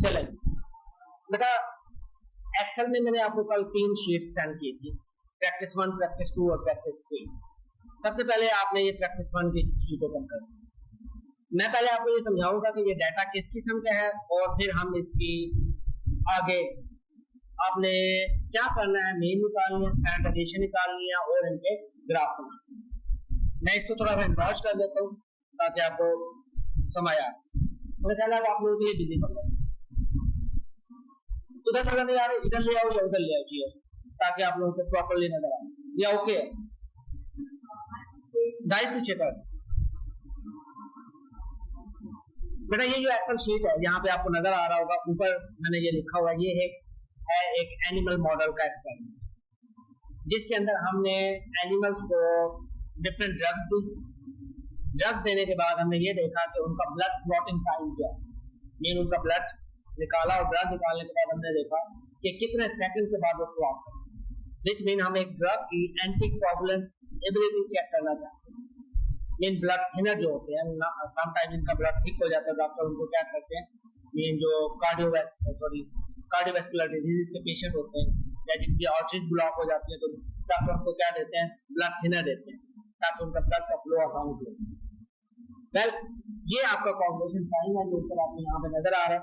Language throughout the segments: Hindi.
चले बेटा, एक्सेल में मैंने आपको कल 3 शीट सेंड की थी, प्रैक्टिस 1, प्रैक्टिस 2 और प्रैक्टिस 3। सबसे पहले आपने ये प्रैक्टिस 1 की शीट ओपन कर दी। मैं पहले आपको ये समझाऊंगा कि ये डाटा किस किस्म का है और फिर हम इसकी आगे आपने क्या करना है, मीन निकालनी है, स्टैंडर्ड डेविएशन निकालनी है और इनके ग्राफ बनाना है। मैं इसको थोड़ा सा इन्वर्स कर देता हूँ ताकि आपको समझ आ सके। मुझे ख्याल है आप लोग ये बिजी कर लो, उधर नजर नहीं आ रहा, इधर ले आओ या उधर ले आओ चाहिए ताकि आप लोगों को प्रॉपर्ली नजर आ सके। या ओके गाइस, पीछे कर बेटा। ये जो एक्सेल शीट है यहाँ पे आपको नजर आ रहा होगा, ऊपर मैंने ये लिखा हुआ है, ये है एक एनिमल मॉडल का एक्सपेरिमेंट जिसके अंदर हमने एनिमल्स को डिफरेंट ड्रग्स दी। ड्रग्स देने के बाद हमने ये देखा कि उनका ब्लड क्लॉटिंग टाइम क्या है, मीन उनका ब्लड निकाला और ब्लड निकालने के बाद हमने देखा कि कितने सेकंड के बाद वो क्लॉट करता है, विच मीन हम एक ड्रग की एंटी कोगुलेंट एबिलिटी चेक करना चाहते हैं। मीन ब्लड थिनर जो होते हैं, सम टाइम इनका ब्लड थिक हो जाता है, डॉक्टर उनको क्या करते हैं, मीन जो कार्डियोवैस्कुलर डिजीज के पेशेंट होते हैं या जिनकी आर्टरीज ब्लॉक हो जाती है तो डॉक्टर उनको क्या देते हैं, ब्लड थिनर देते हैं ताकि उनका ब्लड का फ्लो आसानी से हो सके। वेल, ये आपका कॉम्बिनेशन टाइम है जो ऊपर आपको यहाँ पे नजर आ रहा है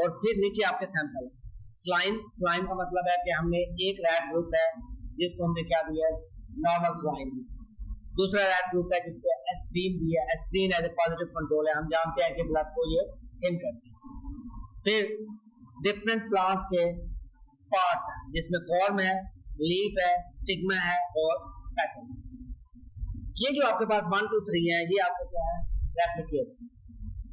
और फिर नीचे आपके सैंपल स्लाइन। स्लाइन का मतलब है कि हमने एक रैट ग्रुप है जिसको हमने क्या दिया है, नॉर्मल स्लाइन दी। दूसरा रैट ग्रुप है जिसको एस्प्रीन दिया है, aspirin as a positive control है, हम जानते हैं कि ब्लड को ये थिन करती है। फिर डिफरेंट प्लांट्स के पार्ट्स हैं जिसमें कॉर्म है, लीफ है, स्टिग्मा है और पेटल। ये जो आपके पास 1 2 3 है, ये आपको क्या है, रेप्लिकेट्स।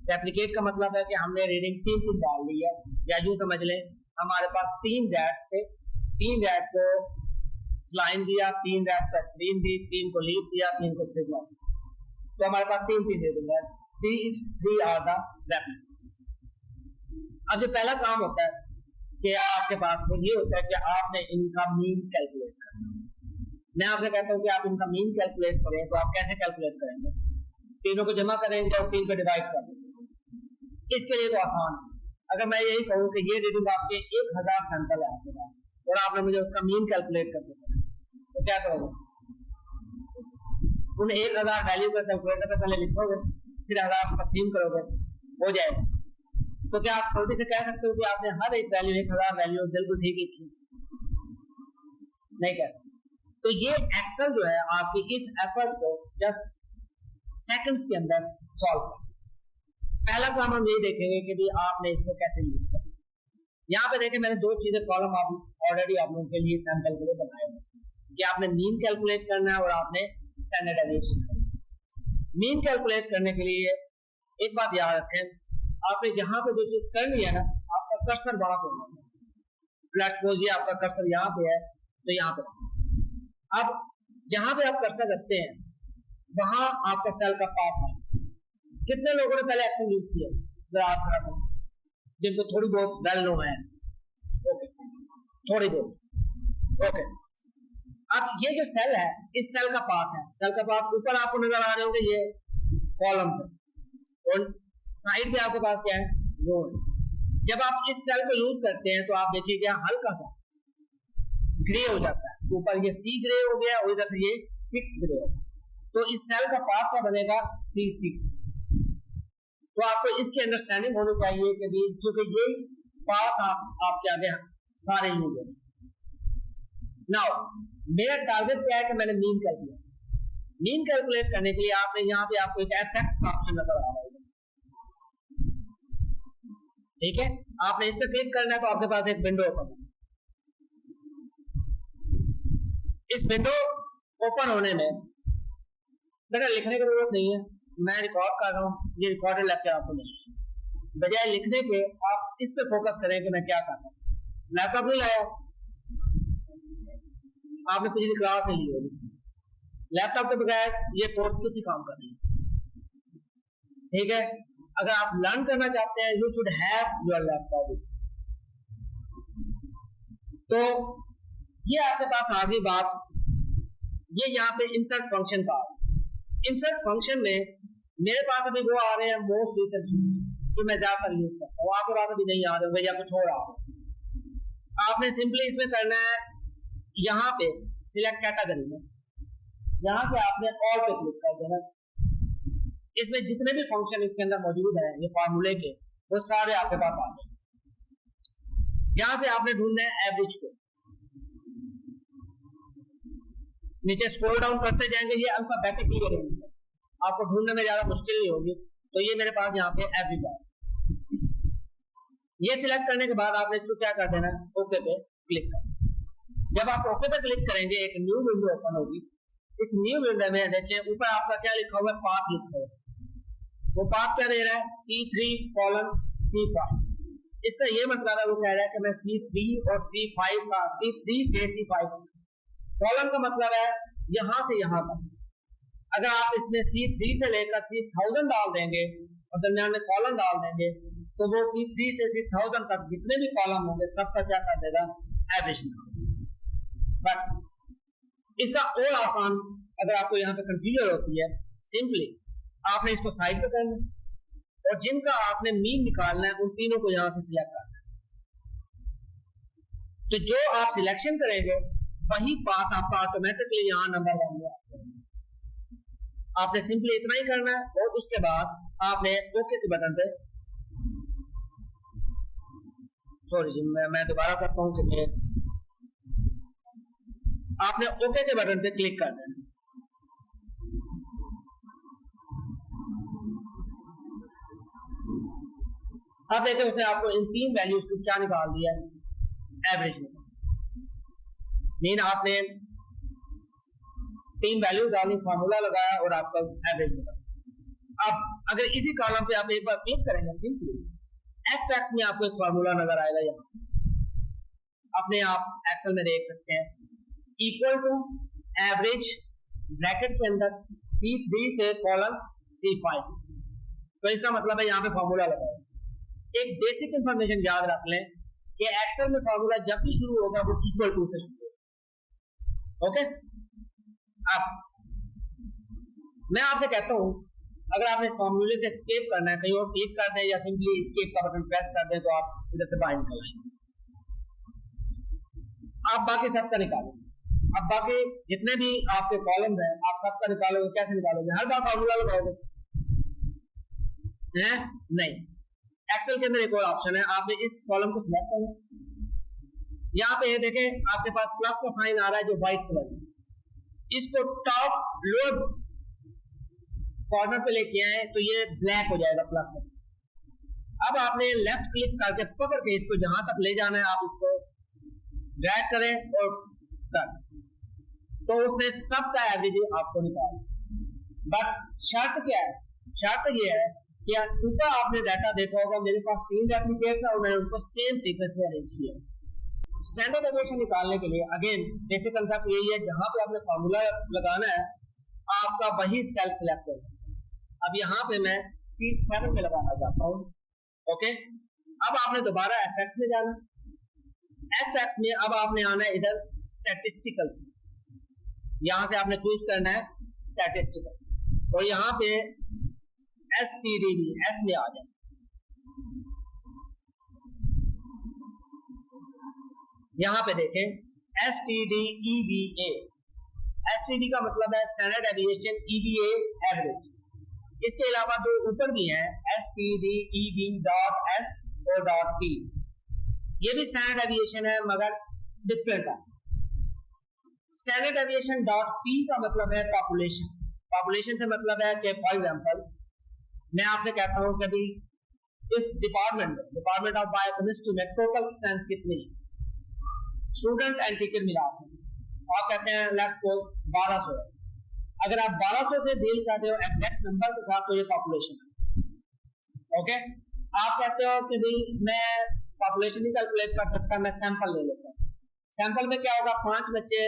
रेप्लिकेट का मतलब है कि हमने रीडिंग 3 डाल ली है, या यूं समझ लें हमारे पास 3 रैट्स थे, 3 रैट को स्लाइन दिया, 3 रैट्स को एस्प्रीन दी, 3 को लीफ दिया, 3 को स्टिग्मा, तो हमारे पास 3 रीडिंग है। These 3 are the replicates. अब जो पहला काम होता है कि आपके पास वो ये होता है कि आपने इनका मीन कैलकुलेट करना। मैं आपसे कहता हूं कि आप इनका मीन कैलकुलेट करें, तो आप कैसे कैलकुलेट करेंगे, तीनों को जमा करेंगे और 3 को डिवाइड कर देंगे। इसके लिए तो आसान है, अगर मैं यही कहूं कि ये रीडिंग आपके 1000 सैंपल है आपके पास और आपने मुझे उसका मीन कैलकुलेट कर दिया, तो क्या करोगे, उन 1000 वैल्यू का कैलकुलेटर पे पहले लिखोगे, फिर 1000 तकसीम करोगे, हो जाएगा। तो क्या आप छोटी से कह सकते हो कि आपने हर एक वैल्यू 1000 वैल्यू बिल्कुल ठीक लिखी? नहीं कह सकते। तो ये एक्सेल जो है आपकी इस एफर्ट को जस्ट सेकंड्स के अंदर सॉल्व कर। पहला काम हम ये देखेंगे कि भी आपने इसको कैसे यूज करना। यहाँ पे देखें मैंने 2 चीजें कॉलम आप ऑलरेडी आप लोगों के लिए सैंपल के लिए बनाए हैं कि आपने मीन कैलकुलेट करना है और आपने स्टैंडर्ड डेविएशन करना। मीन कैलकुलेट करने के लिए एक बात याद रखें, आपने जहां पे जो चीज करनी है ना, आपका कर्सर वहां पे होना है। लेट्स सपोज ये आपका कर्सर यहाँ पे है तो यहाँ पे, अब जहां पे आप कर्सर रखते हैं वहां आपका सेल का पाथ है। कितने लोगों ने पहले एक्सेल यूज किया, जरा आप खड़ा करो, जिनको थोड़ी बहुत वेल नो है, ओके, थोड़ी बहुत, ओके। अब ये जो सेल है, इस सेल का पाथ है, सेल का पाथ ऊपर आपको नजर आ रहे होंगे, ये कॉलम्स है और साइड पे आपके पास क्या है, रो है। जब आप इस सेल को यूज करते हैं तो आप देखिए क्या हल्का सा ग्रे हो जाता है, ऊपर ये सी ग्रे हो गया और इधर से ये 6 ग्रे हो गया, तो इस सेल का पाथ का बनेगा C6। तो आपको इसकी अंडरस्टैंडिंग होनी चाहिए कि भी क्योंकि ये पाथ आपके आगे सारे यूज है। नाउ मेरा टारगेट क्या है कि मैंने मीन कैलकुलेट, मीन कैलकुलेट करने के लिए आपने यहाँ पे आपको एक एफएक्स का ऑप्शन नजर आ रहा है, ठीक है, आपने इस पर क्लिक करना है तो आपके पास एक विंडो ओपन है। इस विंडो ओपन होने में बेटा लिखने की जरूरत नहीं है, मैं रिकॉर्ड कर रहा हूँ, ये रिकॉर्डेड लेक्चर आपको नहीं है, बजाय लिखने के आप इस पे फोकस करें कि मैं क्या कर रहा हूँ। लैपटॉप नहीं लाया, आपने पिछली क्लास नहीं ली होगी, लैपटॉप के बगैर ये कोर्स किसी काम का नहीं, ठीक है। अगर आप लर्न करना चाहते हैं, you should have your laptop. तो ये आपके पास आ गई बात, ये यहाँ पे इंसर्ट फंक्शन का। इंसर्ट फंक्शन में मेरे पास अभी वो आ रहे हैं मोस्ट रिसेंट शीट्स, कि मैं ज्यादातर यूज करता हूँ, आपके पास अभी नहीं याद होगा या कुछ और आ रहा है। आपने सिंपली इसमें करना है, यहाँ पे सिलेक्ट कैटेगरी में, यहाँ से आपने ऑल पे क्लिक कर देना। इसमें जितने भी फंक्शन इसके अंदर मौजूद है ये फार्मूले के, वो सारे आपके पास आ गए। यहां से आपने ढूंढना है एवरेज को, नीचे स्क्रॉल डाउन करते जाएंगे, ये अल्फाबेटिकली अरेंज है, आपको ढूंढने में ज्यादा मुश्किल नहीं होगी। तो ये मेरे पास यहाँ पे एवरेज है। ये सिलेक्ट करने के बाद आपने इसको क्या कर देना है, ओके पे क्लिक कर। जब आप ओके पे क्लिक करेंगे एक न्यू विंडो ओपन होगी। इस न्यू विंडो में देखिए ऊपर आपका क्या लिखा हुआ है, पाथ लिखा हुआ है। वो पाथ क्या दे रहा है, C3:C5। इसका ये मतलब है, वो कह रहा है कि मैं C3 और C5 का, C3 से C5, कॉलम का मतलब है यहां से यहां तक। अगर आप इसमें C3 से लेकर C1000 डाल देंगे और दरमियान में कॉलम डाल देंगे, तो वो C3 से C1000 तक जितने भी कॉलम होंगे सबका क्या कर देगा, एवरेज निकाल। बट इसका और आसान, अगर आपको यहाँ पे कंफ्यूजन होती है, सिंपली आपने इसको साइड पे करना है और जिनका आपने मीन निकालना है उन तीनों को यहां से सिलेक्ट करना है। तो जो आप सिलेक्शन करेंगे वही पाथ आपका ऑटोमेटिकली यहाँ नंबर 1 में आता है। आपने सिंपली इतना ही करना है और उसके बाद आपने ओके के बटन पे, सॉरी जी मैं दोबारा करता हूं कि आपने ओके के बटन पे क्लिक कर देना। अब देखिए उसने आपको इन 3 वैल्यूज को क्या निकाल दिया है, एवरेज में। मीन आपने 3 वैल्यूज डाली, फार्मूला लगाया और आपका एवरेज निकाला। अब अगर इसी कॉलम पे आप एक बार क्लिक करेंगे, सिंपली एफ में आपको एक फार्मूला नजर आएगा, यहाँ अपने आप एक्सेल में देख सकते हैं, इक्वल टू एवरेज ब्रैकेट के अंदर C3 से कॉलम C5। तो इसका मतलब है यहाँ पे फार्मूला लगाया। एक बेसिक इंफॉर्मेशन याद रख लें कि एक्सेल में फार्मूला जब भी शुरू होगा वो इक्वल टू से शुरू होगा। ओके, अब मैं आपसे कहता हूं अगर आपने इस फार्मूले से एस्केप करना है, कहीं और क्लिक कर दें या सिंपली एस्केप का बटन प्रेस कर दें, तो आप इधर से बाहर निकल आएंगे। आप बाकी सबका निकालेंगे। अब बाकी जितने भी आपके कॉलम हैं आप सबका निकालोगे, कैसे निकालोगे, हर बार फार्मूला लगाओगे हैं? नहीं। एक्सेल के अंदर एक और ऑप्शन है, आपने इस कॉलम को सिलेक्ट करना, यहाँ पे देखें आपके पास प्लस का साइन आ रहा है जो व्हाइट कलर में, इसको टॉप लोअर कॉर्नर पे लेके आए तो ये ब्लैक हो जाएगा प्लस का। अब आपने लेफ्ट क्लिक करके पकड़ के इसको जहां तक ले जाना है आप इसको ड्रैग करें और कर, तो उसने सबका एवरेज आपको निकाल। बट शर्त क्या है, शर्त ये है कि ऊपर आपने डाटा देखा होगा, मेरे पास 3 डुप्लीकेट्स है और मैंने उनको सेम सीक्वेंस में अरेंज किया। स्टैंडर्ड डेविएशन निकालने के लिए अगेन बेसिक कंसेप्ट यही है, जहां पे आपने फार्मूला लगाना है आपका वही सेल सिलेक्ट करें। अब यहाँ पे मैं C7 में लगाना चाहता हूँ। ओके, अब आपने दोबारा FX में जाना, FX में अब आपने आना है इधर स्टैटिस्टिकल्स, यहां से आपने चूज करना है स्टैटिस्टिकल और यहाँ पे STDB S में आ जाए। यहाँ पे देखें STDEVA, STD का मतलब है स्टैंडर्ड डेविएशन, EVA एवरेज। इसके अलावा 2 ऊपर भी हैं STDEV.S और .T, ये भी स्टैंडर्ड डेविएशन है मगर डिफरेंट है। स्टैंडर्ड डेविएशन .P का मतलब है पॉपुलेशन, पॉपुलेशन से मतलब है कि फॉर एग्जांपल मैं आपसे कहता हूं कि भी इस डिपार्टमेंट ऑफ बायोकेमिस्ट्री में टोटल स्ट्रेंथ कितनी है, स्टूडेंट एंड टीचर मिला के आप कहते हैं लेट्स सपोज 1200 है। अगर आप 1200 से डील करते हो एग्जैक्ट नंबर के साथ तो ये पॉपुलेशन है। ओके, आप कहते हो कि भाई मैं पॉपुलेशन नहीं कैलकुलेट कर सकता, मैं सैंपल ले लेता हूं। सैंपल में क्या होगा, 5 बच्चे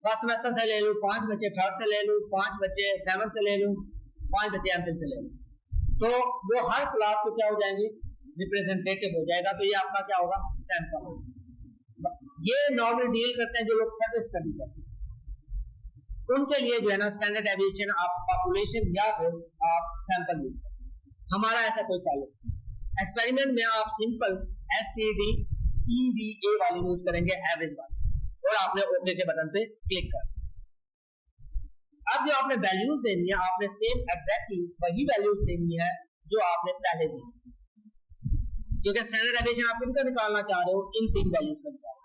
फर्स्ट सेमेस्टर से ले लूं, 5 बच्चे थर्ड से ले लूं, 5 बच्चे 7 से ले लूं, 5 बच्चे एमफिल से ले लूं, तो वो हर क्लास को क्या हो जाएंगे, रिप्रेजेंटेटिव हो जाएगा। तो ये आपका क्या होगा, सैंपल होगा। ये नॉर्मल डील करते हैं जो लोग सर्विस स्टडी करते हैं, उनके लिए जो है ना स्टैंडर्ड डेविएशन आप पॉपुलेशन या फिर आप सैंपल यूज करते हैं। हमारा ऐसा कोई ताल्लुक नहीं। एक्सपेरिमेंट में आप सिंपल STD वाली यूज करेंगे, एवरेज वाली, और आपने ओके के बटन पे क्लिक कर। अब जो आपने वैल्यूज देनी है, आपने सेम एग्जैक्टली वही वैल्यूज देनी है जो आपने पहले दी, क्योंकि स्टैंडर्ड डेविएशन आप इनका निकालना चाह रहे हो, इन 3 वैल्यूज का निकालना।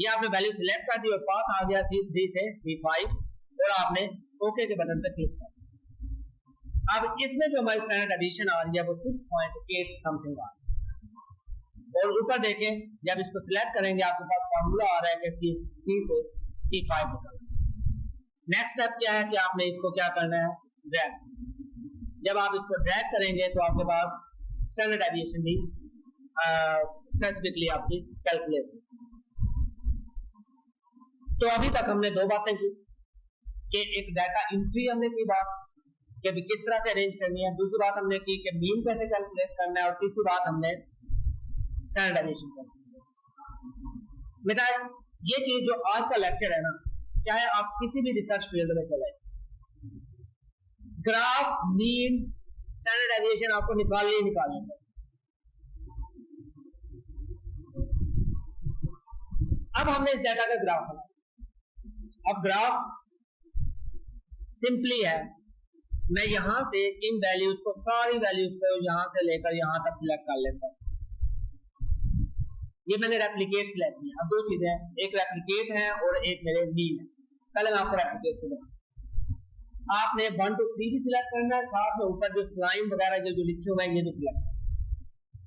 ये आपने वैल्यू सिलेक्ट कर दी और पाथ आ गया C3 से C5 और आपने ओके के बटन पे क्लिक कर। अब इसमें जो हमारी स्टैंडर्ड डेविएशन आ रही है वो 6.8 समथिंग आ रही है। और ऊपर देखें, जब इसको सिलेक्ट करेंगे आपके पास फॉर्मूला आ रहा है कि C3 से C5 निकालना। नेक्स्ट स्टेप क्या है कि आपने इसको क्या करना है, ड्रैग। जब आप इसको ड्रैग करेंगे तो आपके पास स्टैंडर्ड डेविएशन भी स्पेसिफिकली आपकी कैलकुलेट होगी। तो अभी तक हमने 2 बातें की कि एक डाटा एंट्री हमने की बात कि अभी किस तरह से अरेंज करनी है, दूसरी बात हमने की कि मीन कैसे कैलकुलेट करना है, और तीसरी बात हमने स्टैंडर्ड डेविएशन करनी। बेटा ये चीज जो आज का लेक्चर है ना, चाहे आप किसी भी रिसर्च फील्ड में चले, ग्राफ, मीन, स्टैंडर्ड डेविएशन आपको निकालनी ही निकालनी है। अब हमने इस डाटा का ग्राफ बनाया। अब ग्राफ सिंपली है, मैं यहां से इन वैल्यूज को, सारी वैल्यूज को यहां से लेकर यहां तक सिलेक्ट कर लेता हूं। ये मैंने रेप्लिकेट सिलेक्ट किया। अब 2 चीजें हैं, एक रेप्लिकेट है और एक मेरे मीन है। पहले मैं आपको रेप्लिकेट से बताऊं। आपने 1 2 3 भी सिलेक्ट करना है, साथ में ऊपर जो स्लाइन वगैरह जो लिखे हुए हैं ये भी सिलेक्ट करना।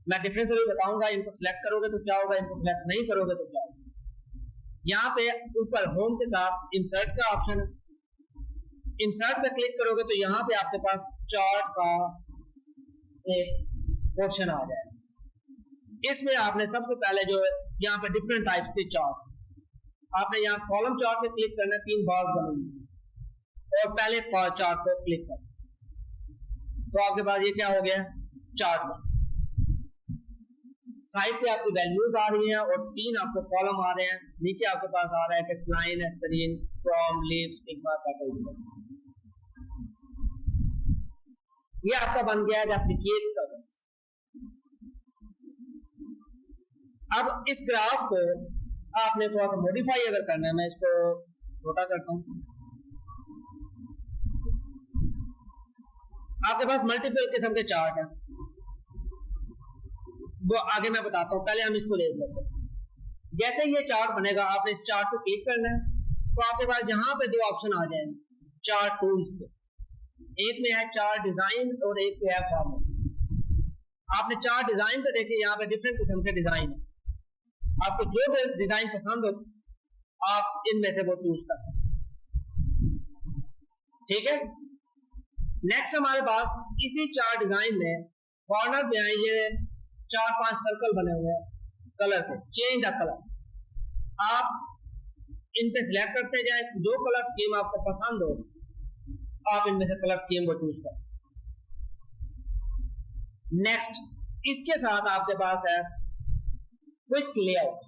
मैं डिफरेंस अभी बताऊंगा, इनको सिलेक्ट करोगे तो क्या होगा, इनको सिलेक्ट नहीं करोगे तो क्या होगा। यहाँ पे ऊपर होम के साथ इंसर्ट का ऑप्शन है, इंसर्ट पे क्लिक करोगे तो यहाँ पे आपके पास चार्ट का एक ऑप्शन आ जाएगा। इसमें आपने सबसे पहले जो यहाँ पे डिफरेंट टाइप्स के चार्ट्स, आपने यहाँ कॉलम चार्ट पे क्लिक करना, 3 बार बनेंगे और पहले चार्ट पे क्लिक करना तो आपके पास ये क्या हो गया, चार्ट बन। साइड पे आपकी वैल्यूज आ रही हैं और 3 आपको कॉलम आ रहे हैं। नीचे आपके पास आ रहा है कि saline, aspirin, from, leave, stigma, petal. ये आपका बन गया है रेप्लिकेट्स का। अब इस ग्राफ को आपने थोड़ा सा मॉडिफाई अगर करना है, मैं इसको छोटा करता हूं। आपके पास मल्टीपल किस्म के चार्ट हैं, वो आगे मैं बताता हूं, पहले हम इसको देख लेते हैं। जैसे ये चार्ट बनेगा, आपने इस चार्ट पे क्लिक करना है तो आपके पास यहाँ पे 2 ऑप्शन आ जाएंगे चार्ट टूल्स के। एक में है चार्ट डिजाइन और एक पे है फॉर्मेट। आपने चार्ट डिजाइन पे देखे, यहाँ पे डिफरेंट किस्म के डिजाइन है। आपको जो भी डिजाइन पसंद हो आप इनमें से वो चूज कर सकते, ठीक है। नेक्स्ट हमारे पास इसी चार्ट डिजाइन में कॉर्नर पे है ये 4-5 सर्कल बने हुए हैं कलर के, चेंज द कलर। आप इन पे सिलेक्ट करते जाए, जो कलर स्कीम आपको पसंद हो आप इनमें से कलर स्कीम को चूज कर सकते। नेक्स्ट इसके साथ आपके पास है क्विक लेआउट।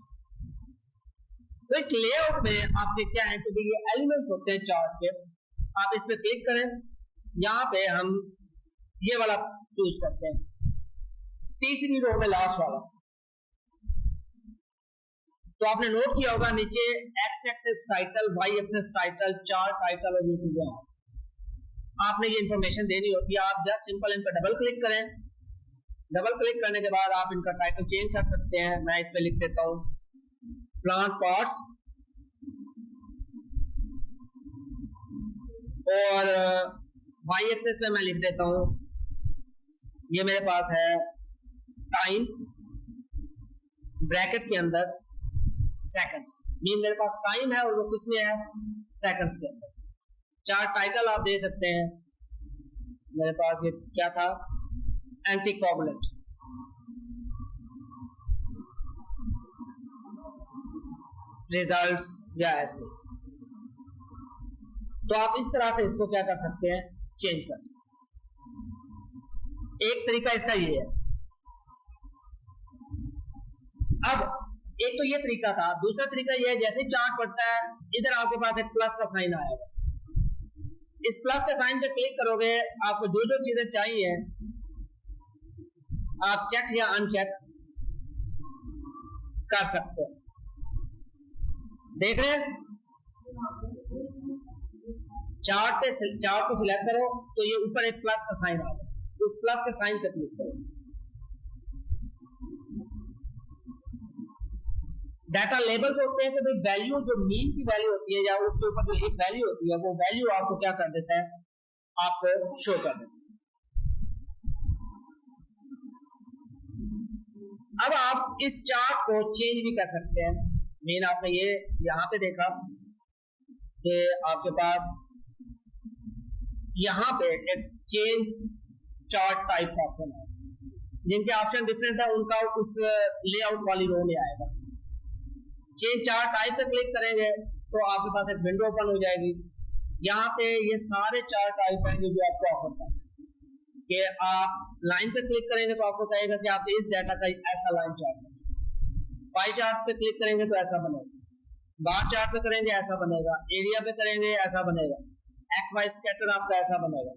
क्विक लेआउट में आपके क्या है, क्योंकि ये एलिमेंट्स होते हैं चार्ट के, आप इस पे क्लिक करें, यहाँ पे हम ये वाला चूज करते हैं, तीसरी रो में लास्ट वाला। तो आपने नोट किया होगा नीचे X axis title, Y axis title, chart title और ये चीजें आपने ये इंफॉर्मेशन देनी होती है। आप जस्ट सिंपल इन पर डबल क्लिक करें। डबल क्लिक करने के बाद आप इनका टाइटल चेंज कर सकते हैं। मैं इस पे लिख देता हूं प्लांट पॉट्स, और वाई एक्सेस पे मैं लिख देता हूं, ये मेरे पास है टाइम ब्रैकेट के अंदर सेकंड्स। ये मेरे पास टाइम है और वो किसमें है, सेकंड्स के अंदर। चार्ट टाइटल आप दे सकते हैं, मेरे पास ये क्या था, एंटीकोगुलेंट। रिजल्ट्स या एसेस। तो आप इस तरह से इसको क्या कर सकते हैं, चेंज कर सकते हैं। एक तरीका इसका ये है। अब एक तो ये तरीका था, दूसरा तरीका ये है, जैसे चार्ट पड़ता है इधर आपके पास एक प्लस का साइन आएगा। इस प्लस के साइन पे क्लिक करोगे, आपको जो जो चीजें चाहिए आप चेक या अनचेक कर सकते हैं। देख रहे हैं, चार्ट को सिलेक्ट करो तो ये ऊपर एक प्लस का साइन आ गया, उस प्लस के साइन पे क्लिक करो। डाटा लेबल्स होते हैं कि भाई वैल्यू जो मीन की वैल्यू होती है या उसके ऊपर जो एक वैल्यू होती है वो वैल्यू आपको क्या कर देता है, आपको शो कर देता है। अब आप इस चार्ट को चेंज भी कर सकते हैं। मेन आपने ये यहां पे देखा कि आपके पास यहां पे एक चेंज चार्ट टाइप का ऑप्शन है, जिनके ऑप्शन डिफरेंट है उनका उस लेआउट वाली रो में आएगा। चेंज चार्ट टाइप पे क्लिक करेंगे तो आपके पास एक विंडो ओपन हो जाएगी। यहाँ पे ये सारे चार्ट टाइप हैं जो आपको ऑफर करते हैं कि आप लाइन पे क्लिक करेंगे तो आपको कहेगा कि आप इस डाटा का ऐसा लाइन चार्ट करें, पाई चार्ट पे क्लिक करेंगे तो ऐसा बनेगा, बार चार्ट पे करेंगे ऐसा बनेगा, एरिया पे करेंगे ऐसा बनेगा, एक्स वाई स्कैटर आपका ऐसा बनेगा।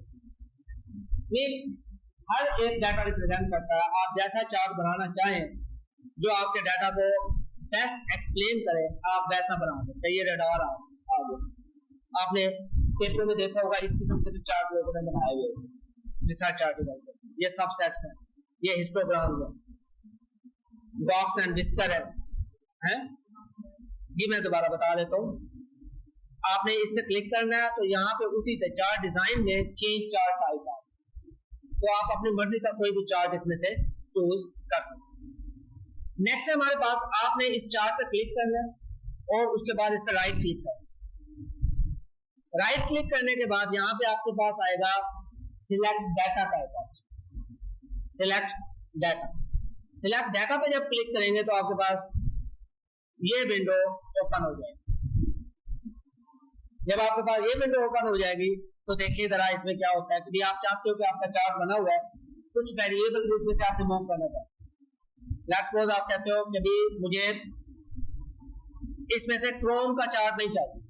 ये हर एक डाटा रिप्रेजेंट करता है। आप जैसा चार्ट बनाना चाहें जो आपके डाटा को बेस्ट एक्सप्लेन करे आप वैसा बना सकते हैं। ये रडार आ गया, आपने पेपर में देखा होगा इस किस्म के चार्ट लोगों ने बनाए हुए, रिसर्च चार्ट, ये सबसेट्स हैं, ये हिस्टोग्राम्स हैं, बॉक्स एंड विस्कर है? ये मैं दोबारा बता देता हूँ। आपने इस पे क्लिक करना है तो यहाँ पे उसी पे चार्ट डिजाइन में चेंज चार्ट टाइप है, तो आप अपनी मर्जी का कोई भी चार्ट इसमें से चूज कर सकते हैं। नेक्स्ट है हमारे पास, आपने इस चार्ट पे क्लिक करना है और उसके बाद इस पर राइट क्लिक करना। राइट क्लिक करने के बाद यहाँ पे आपके पास आएगा select data type option. Select data पे जब क्लिक करेंगे तो आपके पास ये विंडो ओपन हो जाएगी। जब आपके पास ये विंडो ओपन हो जाएगी तो देखिए जरा इसमें क्या होता है कि आप चाहते हो कि आपका चार्ट बना हुआ है, कुछ वेरिएबल इसमें से आप रिमूव करना चाहते हैं। लेट्स सपोज आप कहते हो कि भी मुझे इसमें से क्रोम का चार्ट नहीं चाहिए,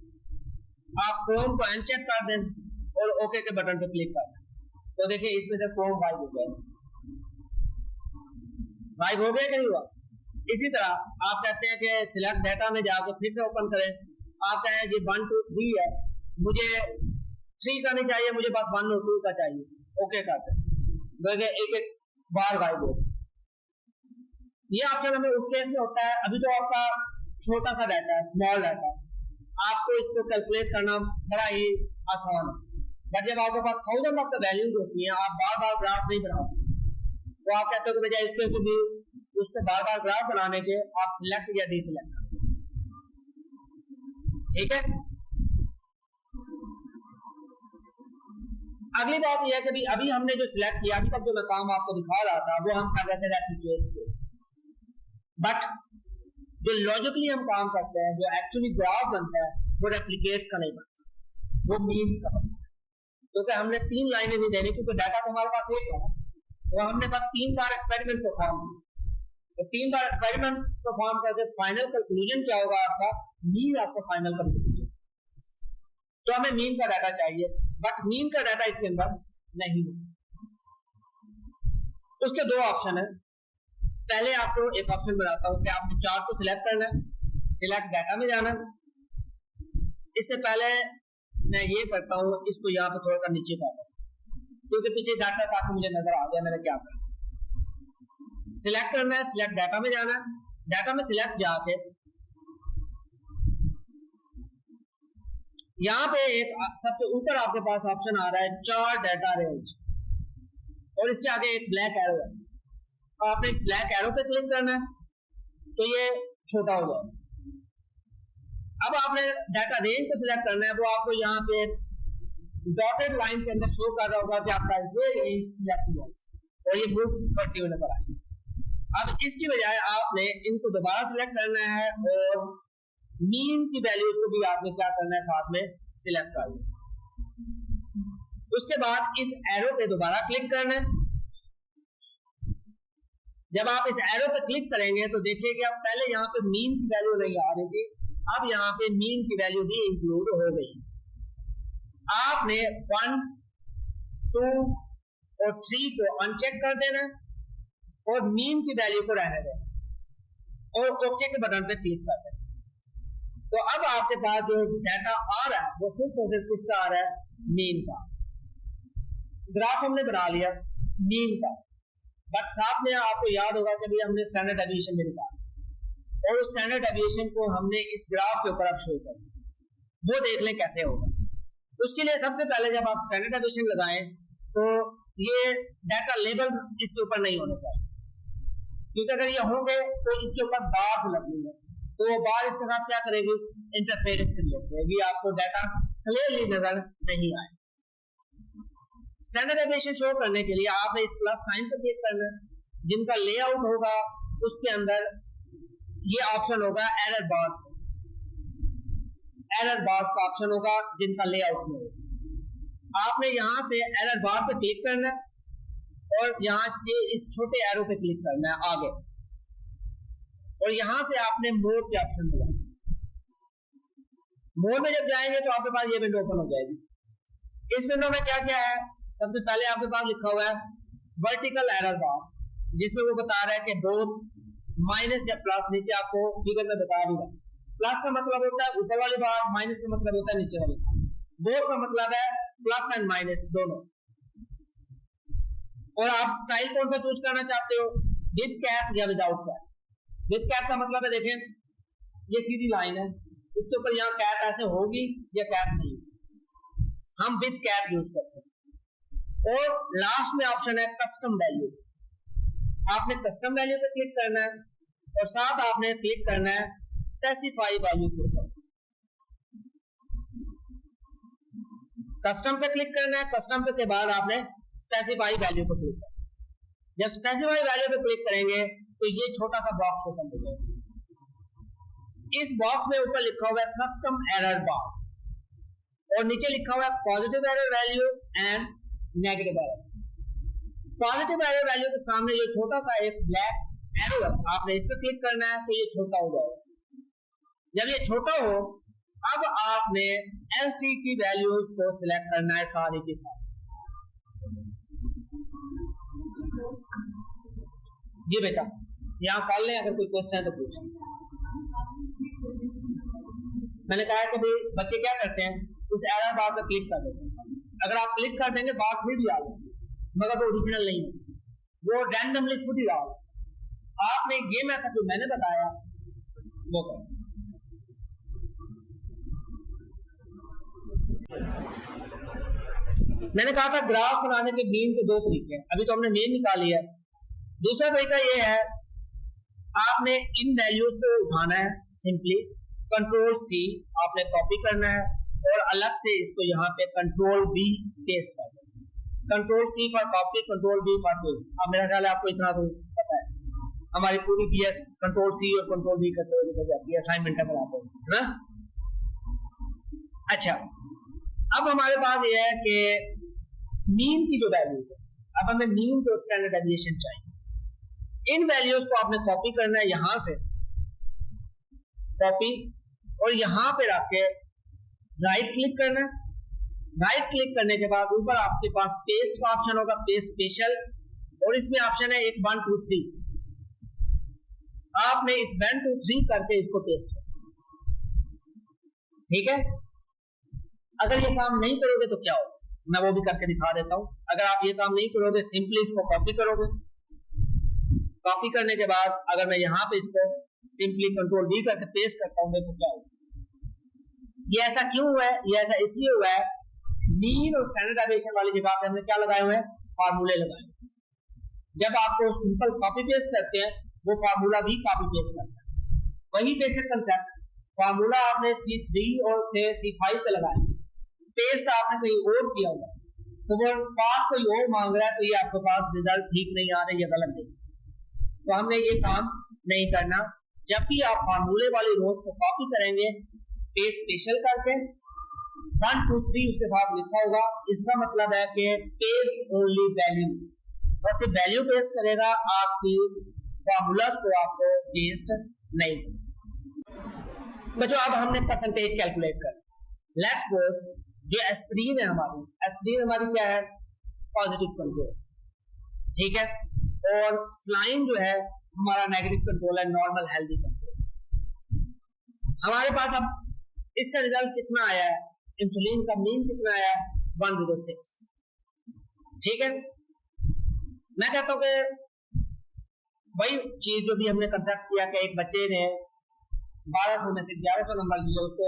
आप क्रोम को अनचेक कर दें और ओके के बटन पे क्लिक कर दें तो देखिए इसमें से क्रोम गायब हो गया। गायब हो गया कि नहीं हुआ? इसी तरह आप कहते हैं कि सिलेक्ट डाटा में जाकर फिर से ओपन करें, आप कहें जी 1 2 3 है, मुझे 3 का नहीं चाहिए, मुझे बस 1 और 2 का चाहिए, ओके कर दें, देखिए एक एक बार गायब हो गया। ये ऑप्शन हमें उस केस में होता है, अभी तो आपका छोटा सा डाटा है, स्मॉल डाटा, आपको इसको कैलकुलेट करना बड़ा ही आसान है। बट जब आपके पास 1000 ऑफ द वैल्यूज होती हैं, आप बार बार ग्राफ नहीं बना सकते, तो आप कहते हो कि बजाय इसके तो भी उसको बार बार ग्राफ बनाने के आप सिलेक्ट या डीसिलेक्ट कर, ठीक है। अगली बात यह है कि अभी हमने जो सिलेक्ट किया, अभी तक जो मैं काम आपको दिखा रहा था वो हम कर रहे थे रेप्लिकेट्स के, बट जो लॉजिकली हम काम करते हैं, जो एक्चुअली ग्राफ बनता है वो रेप्लिकेट्स का नहीं बनता, वो मीन्स का बनता है। क्योंकि हमने 3 लाइनें नहीं देनी, क्योंकि डाटा तो हमारे पास एक है, तो हमने बस 3 बार एक्सपेरिमेंट परफॉर्म किया, तो 3 बार एक्सपेरिमेंट परफॉर्म करके फाइनल कंक्लूजन क्या होगा आपका, मीन आपका फाइनल कंक्लूजन। तो हमें मीन का डाटा चाहिए, बट मीन का डाटा इसके अंदर नहीं है। उसके 2 ऑप्शन है। पहले आपको एक ऑप्शन बनाता हूं कि आपको चार्ट को सिलेक्ट करना है, सिलेक्ट डाटा में जाना है। इससे पहले मैं ये करता हूं, इसको यहाँ पे थोड़ा सा नीचे करता हूं क्योंकि पीछे डाटा ताकि मुझे नजर आ गया मैंने क्या करना। सिलेक्ट करना है, सिलेक्ट डाटा में जाना है, डाटा में सिलेक्ट जाके यहाँ पे एक सबसे ऊपर आपके पास ऑप्शन आ रहा है चार्ट डाटा रेंज, और इसके आगे एक ब्लैक एरो है, आपने इस ब्लैक एरो पे क्लिक करना है तो ये छोटा हो जाएगा। अब आपने डाटा रेंज को सिलेक्ट करना है, वो आपको यहाँ पे डॉटेड लाइन के अंदर शो कर रहा होगा कि आपका ये रेंज सिलेक्ट हुआ और ये मूव करते हुए नजर आएगी। अब इसकी बजाय आपने इनको दोबारा सिलेक्ट करना है और मीन की वैल्यूज को भी आपने क्या करना है, साथ में सिलेक्ट करना। उसके बाद इस एरो पे दोबारा क्लिक करना है। जब आप इस एरो पे क्लिक करेंगे तो देखिए कि अब पहले यहाँ पे मीन की वैल्यू नहीं आ रही थी, अब यहाँ पे मीन की वैल्यू भी इंक्लूड हो गई। आपने 1 2 और 3 को अनचेक कर देना और मीन की वैल्यू को रहने दें और ओके के बटन पे क्लिक कर दें। तो अब आपके पास जो डाटा आ रहा है वो सिर्फ और सिर्फ किसका आ रहा है, मीन का। ग्राफ हमने बना लिया मीन का, बट साथ में आपको याद होगा कि भी हमने स्टैंडर्ड डेविएशन भी निकाला और उस स्टैंडर्ड डेविएशन को हमने इस ग्राफ के ऊपर अब शो कर, वो देख लें कैसे होगा। उसके लिए सबसे पहले जब आप स्टैंडर्ड डेविएशन लगाएं तो ये डाटा लेबल इसके ऊपर नहीं होने चाहिए, क्योंकि अगर ये होंगे तो इसके ऊपर बार लगेंगे, तो वो बार इसके साथ क्या करेगी, इंटरफेरेंस क्रिएट करेगी, आपको डाटा क्लियरली नजर नहीं आए। स्टैंडर्ड डेविएशन शो करने के लिए आपने इस प्लस साइन पर क्लिक करना है। जिनका लेआउट होगा उसके अंदर ये ऑप्शन होगा एरर बार्स का, एरर बार्स का ऑप्शन होगा जिनका लेआउट में होगा। आपने यहां से एरर बार पे क्लिक करना है और यहाँ के इस छोटे एरो पे क्लिक करना है आगे, और यहां से आपने मोड के ऑप्शन में जाना। मोड में जब जाएंगे तो आपके पास ये विंडो ओपन हो जाएगी। इस विंडो में क्या क्या है, सबसे पहले आपके पास लिखा हुआ है वर्टिकल एरर बार, जिसमें वो बता रहा है कि बोथ माइनस या प्लस, नीचे आपको फिगर में बता दूंगा। प्लस का मतलब होता है ऊपर वाली बार, माइनस का मतलब होता है नीचे वाली बार। बोथ का मतलब है प्लस एंड माइनस दोनों। और आप स्टाइल कौन सा चूज करना चाहते हो, विद कैप या विदाउट कैप। विद कैप का मतलब है देखें ये सीधी लाइन है, इसके ऊपर यहाँ कैप ऐसे होगी या कैप नहीं, हम विद कैप यूज करते हैं। और लास्ट में ऑप्शन है कस्टम वैल्यू, आपने कस्टम वैल्यू पे क्लिक करना है और साथ आपने क्लिक करना है स्पेसिफाई वैल्यू के ऊपर। कस्टम पे क्लिक करना है, कस्टम पे के बाद आपने स्पेसिफाई वैल्यू पे क्लिक करना है। जब स्पेसिफाई वैल्यू पे क्लिक करेंगे तो ये छोटा सा बॉक्स ओपन हो जाएगा। इस बॉक्स में ऊपर लिखा हुआ है कस्टम एरर बॉक्स और नीचे लिखा हुआ है positive error values and negative error. Positive error value के सामने ये छोटा सा एक ब्लैक एरो है, आपने इस पर क्लिक करना है तो ये छोटा हो जाएगा। जब ये छोटा हो अब आपने एसटी की वैल्यूज को सिलेक्ट करना है सारी की सारी। जी बेटा यहाँ कॉल लें, अगर कोई क्वेश्चन है तो पूछें। मैंने कहा कि भाई बच्चे क्या करते हैं, उस एरर बार पर क्लिक कर देते हैं। अगर आप क्लिक कर देंगे बार फिर भी आ जाएगी, मगर वो ओरिजिनल नहीं है, वो रैंडमली खुद ही रहा। आपने ये मेथड जो मैंने बताया वो करें। मैंने कहा था ग्राफ बनाने के मीन के दो तरीके हैं, अभी तो हमने मीन निकाली है। दूसरा तरीका ये है, आपने इन वैल्यूज को उठाना है, सिंपली कंट्रोल सी आपने कॉपी करना है और अलग से इसको यहाँ पे कंट्रोल वी पेस्ट कर देना। Control C for copy, control V for paste. अब मेरा ख्याल है आपको इतना तो पता है, हमारी पूरी बीएस कंट्रोल सी और कंट्रोल वी करते हुए जाती है असाइनमेंट में आपको, है ना। अच्छा अब हमारे पास ये है कि मीन की जो वैल्यूज है, अब हमें मीन जो स्टैंडर्ड डेविएशन चाहिए, इन वैल्यूज को आपने कॉपी करना है यहां से, कॉपी, और यहां पे रख के राइट क्लिक करना है। राइट क्लिक करने के बाद ऊपर आपके पास पेस्ट का ऑप्शन होगा, पेस्ट स्पेशल, और इसमें ऑप्शन है 1 1 2 3। आपने इस 1 2 3 करके इसको पेस्ट करना, ठीक है। अगर ये काम नहीं करोगे तो क्या होगा, मैं वो भी करके दिखा देता हूं। अगर आप ये काम नहीं करोगे, सिंपली इसको कॉपी करोगे, कॉपी करने के बाद अगर मैं यहाँ पे इसको सिंपली कंट्रोल वी करके पेस्ट करता हूँ तो क्या होगा। ये ऐसा क्यों हुआ है, ये ऐसा इसलिए हुआ है, मीन और स्टैंडर्ड डेविएशन वाली जगह पे हमने क्या लगाए हुए हैं, फार्मूले लगाए। जब आपको सिंपल कॉपी पेस्ट करते हैं वो फार्मूला भी कॉपी पेस्ट करता है, वही बेसिक कंसेप्ट। फार्मूला आपने C3 और C5 पे लगाया, पेस्ट आपने कहीं और किया हुआ, तो वो पाथ कोई और मांग रहा है, तो ये आपके पास रिजल्ट ठीक नहीं आ रहे, ये गलत है। तो हमने ये काम नहीं करना। जब भी आप फार्मूले वाली रोज को कॉपी करेंगे, पेस्ट स्पेशल करके 1 2 3 उसके साथ लिखा होगा, इसका मतलब है कि पेस्ट ओनली वैल्यू, और सिर्फ वैल्यू पेस्ट करेगा, आपकी फार्मूलाज को आपको पेस्ट नहीं। बच्चों अब हमने परसेंटेज कैलकुलेट कर, लेट्स सपोज जो एस्पिरिन है हमारी, एस्पिरिन हमारी क्या है, पॉजिटिव कंट्रोल, ठीक है। और स्लाइन जो है हमारा नेगेटिव कंट्रोल है, नॉर्मल हेल्दी कंट्रोल। हमारे पास अब इसका रिजल्ट कितना आया है, इंसुलिन का मीन कितना आया है, 106। ठीक है, मैं कहता हूं कि वही चीज जो भी हमने कंसेप्ट किया कि एक बच्चे ने 1200 में से 1100 नंबर लिया, उसको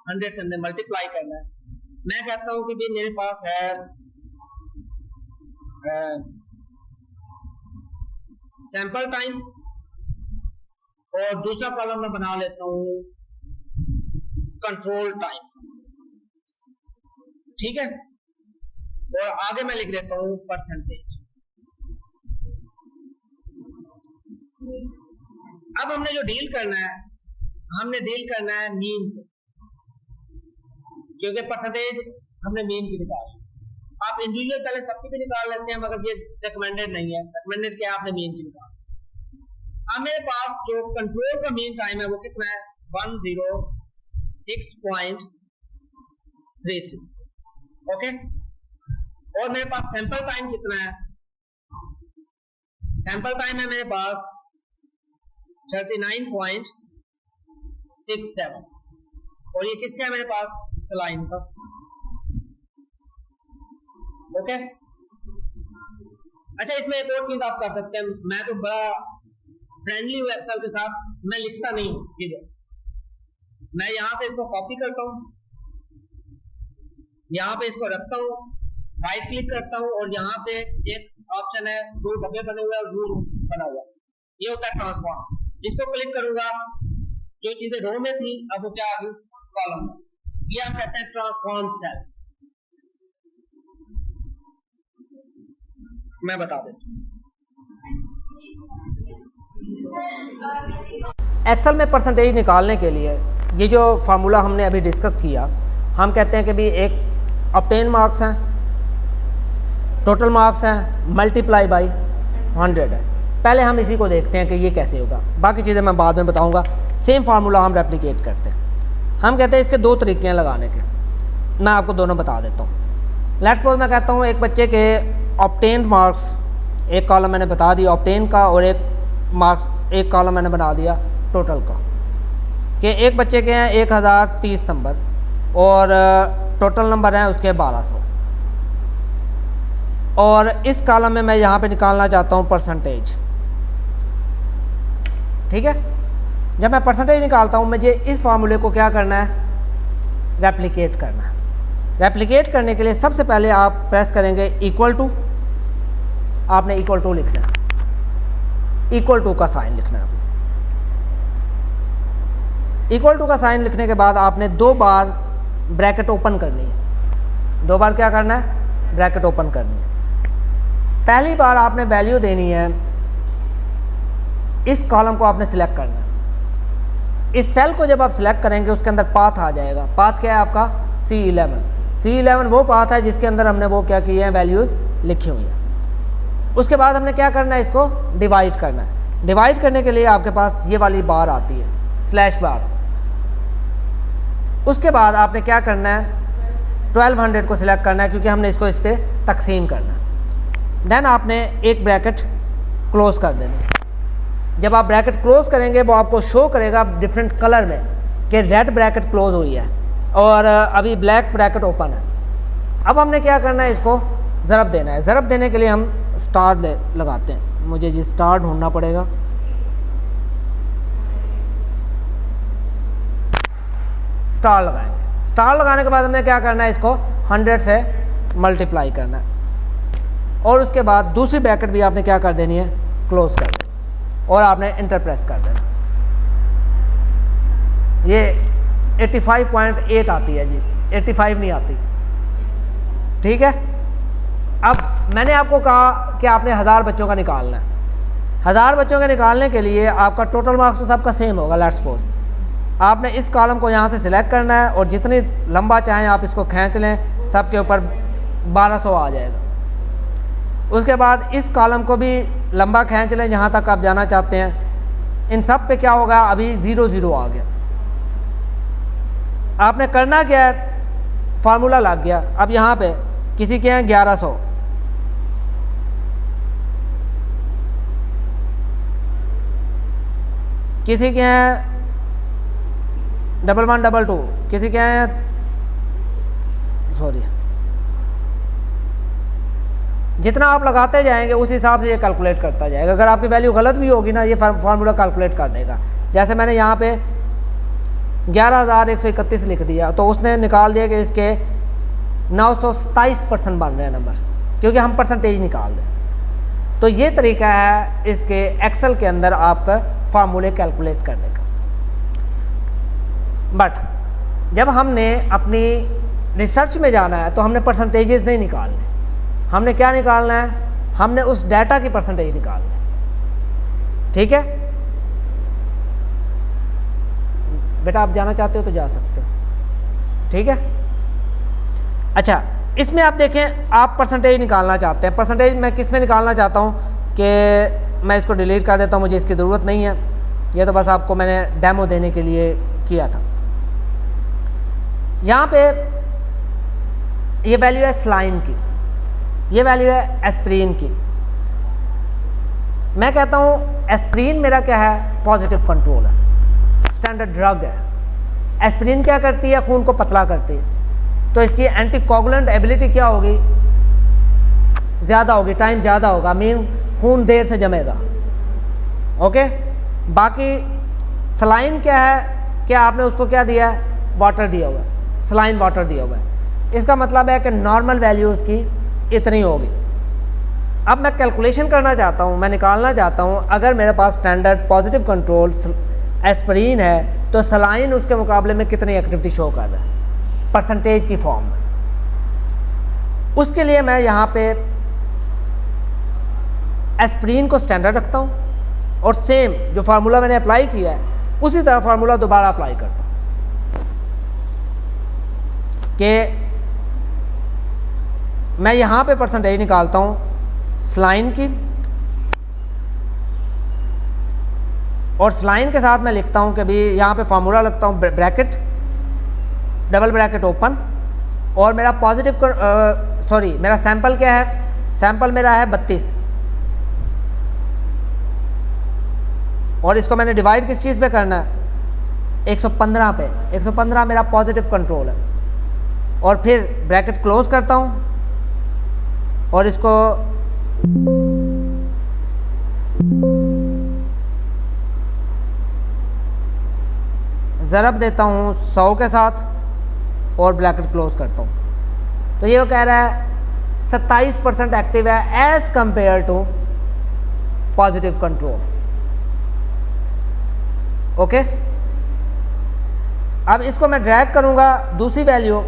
100 से हमने मल्टीप्लाई करना है। मैं कहता हूं कि भी मेरे पास है सैंपल टाइम, और दूसरा कॉलम मैं बना लेता हूं कंट्रोल टाइम। ठीक है, और आगे मैं लिख देता हूं परसेंटेज। अब हमने जो डील करना है, हमने डील करना है मीन को, क्योंकि परसेंटेज हमने मीन की निकाली। आप इंडिविजुअल पहले सबकी भी निकाल लेते हैं, मगर ये रिकमेंडेड नहीं है। रिकमेंडेड क्या, आपने मीन की निकाल। अब मेरे पास जो कंट्रोल का मीन टाइम है वो कितना है, 106.33। ओके, और मेरे पास सैंपल टाइम कितना है, सैंपल टाइम है मेरे पास 39.67, और ये किसका है मेरे पास, सलाइन का। ओके, अच्छा इसमें एक और चीज आप कर सकते हैं, मैं तो बड़ा फ्रेंडली हूं एक्सेल के साथ, मैं लिखता नहीं हूं चीजें, मैं यहां से इसको कॉपी करता हूं, यहां पे इसको रखता हूं, राइट क्लिक करता हूं, और यहां पे एक ऑप्शन है, दो डब्बे बने हुए हैं और रूल बना हुआ, ये होता है ट्रांसफॉर्म। इसको क्लिक करूंगा, जो चीजें रो में थी अब वो क्या आ गई, कॉलम में। ये आप कहते हैं ट्रांसफॉर्म सेल। मैं बता देता हूं, एक्सेल में परसेंटेज निकालने के लिए ये जो फार्मूला हमने अभी डिस्कस किया, हम कहते हैं कि भी एक ऑब्टेन मार्क्स हैं, टोटल मार्क्स हैं, मल्टीप्लाई बाय 100 है। पहले हम इसी को देखते हैं कि ये कैसे होगा, बाकी चीज़ें मैं बाद में बताऊंगा। सेम फार्मूला हम रेप्लिकेट करते हैं। हम कहते हैं इसके दो तरीके हैं लगाने के, मैं आपको दोनों बता देता हूँ। लेट्स सपोज मैं कहता हूँ एक बच्चे के ऑब्टेन मार्क्स, एक कॉलम मैंने बता दिया ऑब्टेन का, और एक मार्क्स एक कॉलम मैंने बना दिया टोटल का, कि एक बच्चे के हैं 1030 नंबर और टोटल नंबर हैं उसके 1200, और इस कॉलम में मैं यहाँ पे निकालना चाहता हूँ परसेंटेज। ठीक है, जब मैं परसेंटेज निकालता हूँ मुझे इस फार्मूले को क्या करना है, रेप्लिकेट करना है। रेप्लिकेट करने के लिए सबसे पहले आप प्रेस करेंगे इक्वल टू, आपने इक्वल टू लिखना है, इक्वल टू का साइन लिखना है। इक्वल टू का साइन लिखने के बाद आपने दो बार ब्रैकेट ओपन करनी है, दो बार क्या करना है, ब्रैकेट ओपन करनी है। पहली बार आपने वैल्यू देनी है, इस कॉलम को आपने सिलेक्ट करना है। इस सेल को जब आप सिलेक्ट करेंगे उसके अंदर पाथ आ जाएगा। पाथ क्या है आपका, C11। C11 वो पाथ है जिसके अंदर हमने वो क्या किए हैं, वैल्यूज़ लिखी हुई हैं। उसके बाद हमने क्या करना है, इसको डिवाइड करना है। डिवाइड करने के लिए आपके पास ये वाली बार आती है, स्लैश बार। उसके बाद आपने क्या करना है, 1200 को सिलेक्ट करना है, क्योंकि हमने इसको इस पर तकसीम करना है। देन आपने एक ब्रैकेट क्लोज कर देना है। जब आप ब्रैकेट क्लोज करेंगे वो आपको शो करेगा डिफरेंट कलर में कि रेड ब्रैकेट क्लोज हुई है और अभी ब्लैक ब्रैकेट ओपन है। अब हमने क्या करना है, इसको ज़रब देना है। ज़रब देने के लिए हम स्टार लगाते हैं, मुझे जी स्टार ढूंढना पड़ेगा। स्टार लगाएंगे। स्टार लगाने के बाद हमने क्या करना है, इसको 100 से मल्टीप्लाई करना है, और उसके बाद दूसरी ब्रैकेट भी आपने क्या कर देनी है, क्लोज कर देनी, और आपने इंटर प्रेस कर देना। ये 85.8 आती है जी, 85 नहीं आती। ठीक है, अब मैंने आपको कहा कि आपने 1000 बच्चों का निकालना है। 1000 बच्चों के निकालने के लिए आपका टोटल मार्क्स तो सबका सेम होगा। लेट्स सपोज आपने इस कॉलम को यहाँ से सिलेक्ट करना है, और जितनी लंबा चाहें आप इसको खींच लें, सबके ऊपर 1200 आ जाएगा। उसके बाद इस कॉलम को भी लंबा खींच लें जहाँ तक आप जाना चाहते हैं। इन सब पे क्या होगा, अभी 0 आ गया। आपने करना क्या है, फार्मूला लग गया। अब यहाँ पे किसी के हैं 1100, किसी के हैं 1122, किसी के हैं सॉरी, जितना आप लगाते जाएंगे उस हिसाब से ये कैलकुलेट करता जाएगा। अगर आपकी वैल्यू गलत भी होगी ना, ये फार्मूला कैलकुलेट कर देगा। जैसे मैंने यहाँ पे 11,131 लिख दिया, तो उसने निकाल दिया कि इसके 927% बन रहे हैं नंबर, क्योंकि हम परसेंटेज निकाल रहे हैं। तो ये तरीका है इसके एक्सेल के अंदर आपका फार्मूले कैलकुलेट करने का। बट जब हमने अपनी रिसर्च में जाना है तो हमने परसेंटेजेस नहीं निकालने, हमने क्या निकालना है, हमने उस डाटा की परसेंटेज निकालना है। ठीक है बेटा, आप जाना चाहते हो तो जा सकते हो, ठीक है। अच्छा, इसमें आप देखें, आप परसेंटेज निकालना चाहते हैं। परसेंटेज मैं किस में निकालना चाहता हूँ कि मैं इसको डिलीट कर देता हूँ, मुझे इसकी ज़रूरत नहीं है, ये तो बस आपको मैंने डेमो देने के लिए किया था। यहाँ पे ये वैल्यू है सलाइन की, ये वैल्यू है एस्प्रीन की। मैं कहता हूँ एस्प्रीन मेरा क्या है, पॉजिटिव कंट्रोल है, स्टैंडर्ड ड्रग है। एस्प्रीन क्या करती है, खून को पतला करती है, तो इसकी एंटीकोगुलेंट एबिलिटी क्या होगी, ज़्यादा होगी, टाइम ज़्यादा होगा, मीन खून देर से जमेगा। ओके, बाकी सलाइन क्या है, क्या आपने उसको क्या दिया है, वाटर दिया हुआ है, सलाइन वाटर दिया हुआ है। इसका मतलब है कि नॉर्मल वैल्यू उसकी इतनी होगी। अब मैं कैलकुलेशन करना चाहता हूँ, मैं निकालना चाहता हूँ, अगर मेरे पास स्टैंडर्ड पॉजिटिव कंट्रोल एस्प्रीन है तो सलाइन उसके मुकाबले में कितनी एक्टिविटी शो कर रहा है परसेंटेज की फॉर्म में। उसके लिए मैं यहाँ पे एस्प्रीन को स्टैंडर्ड रखता हूँ और सेम जो फार्मूला मैंने अप्लाई किया है उसी तरह फार्मूला दोबारा अप्लाई करता हूँ कि मैं यहाँ पे परसेंटेज निकालता हूँ सलाइन की, और सलाइन के साथ मैं लिखता हूँ कि भी यहाँ पे फार्मूला लगता हूँ ब्रैकेट, डबल ब्रैकेट ओपन, और मेरा पॉजिटिव मेरा सैंपल क्या है, सैंपल मेरा है 32, और इसको मैंने डिवाइड किस चीज़ पे करना है, 115 पे। 115 मेरा पॉजिटिव कंट्रोल है, और फिर ब्रैकेट क्लोज करता हूँ और इसको ज़रब देता हूँ 100 के साथ और ब्रैकेट क्लोज करता हूँ। तो ये वो कह रहा है 27% एक्टिव है as compare to positive control. Okay, अब इसको मैं ड्रैग करूँगा दूसरी वैल्यू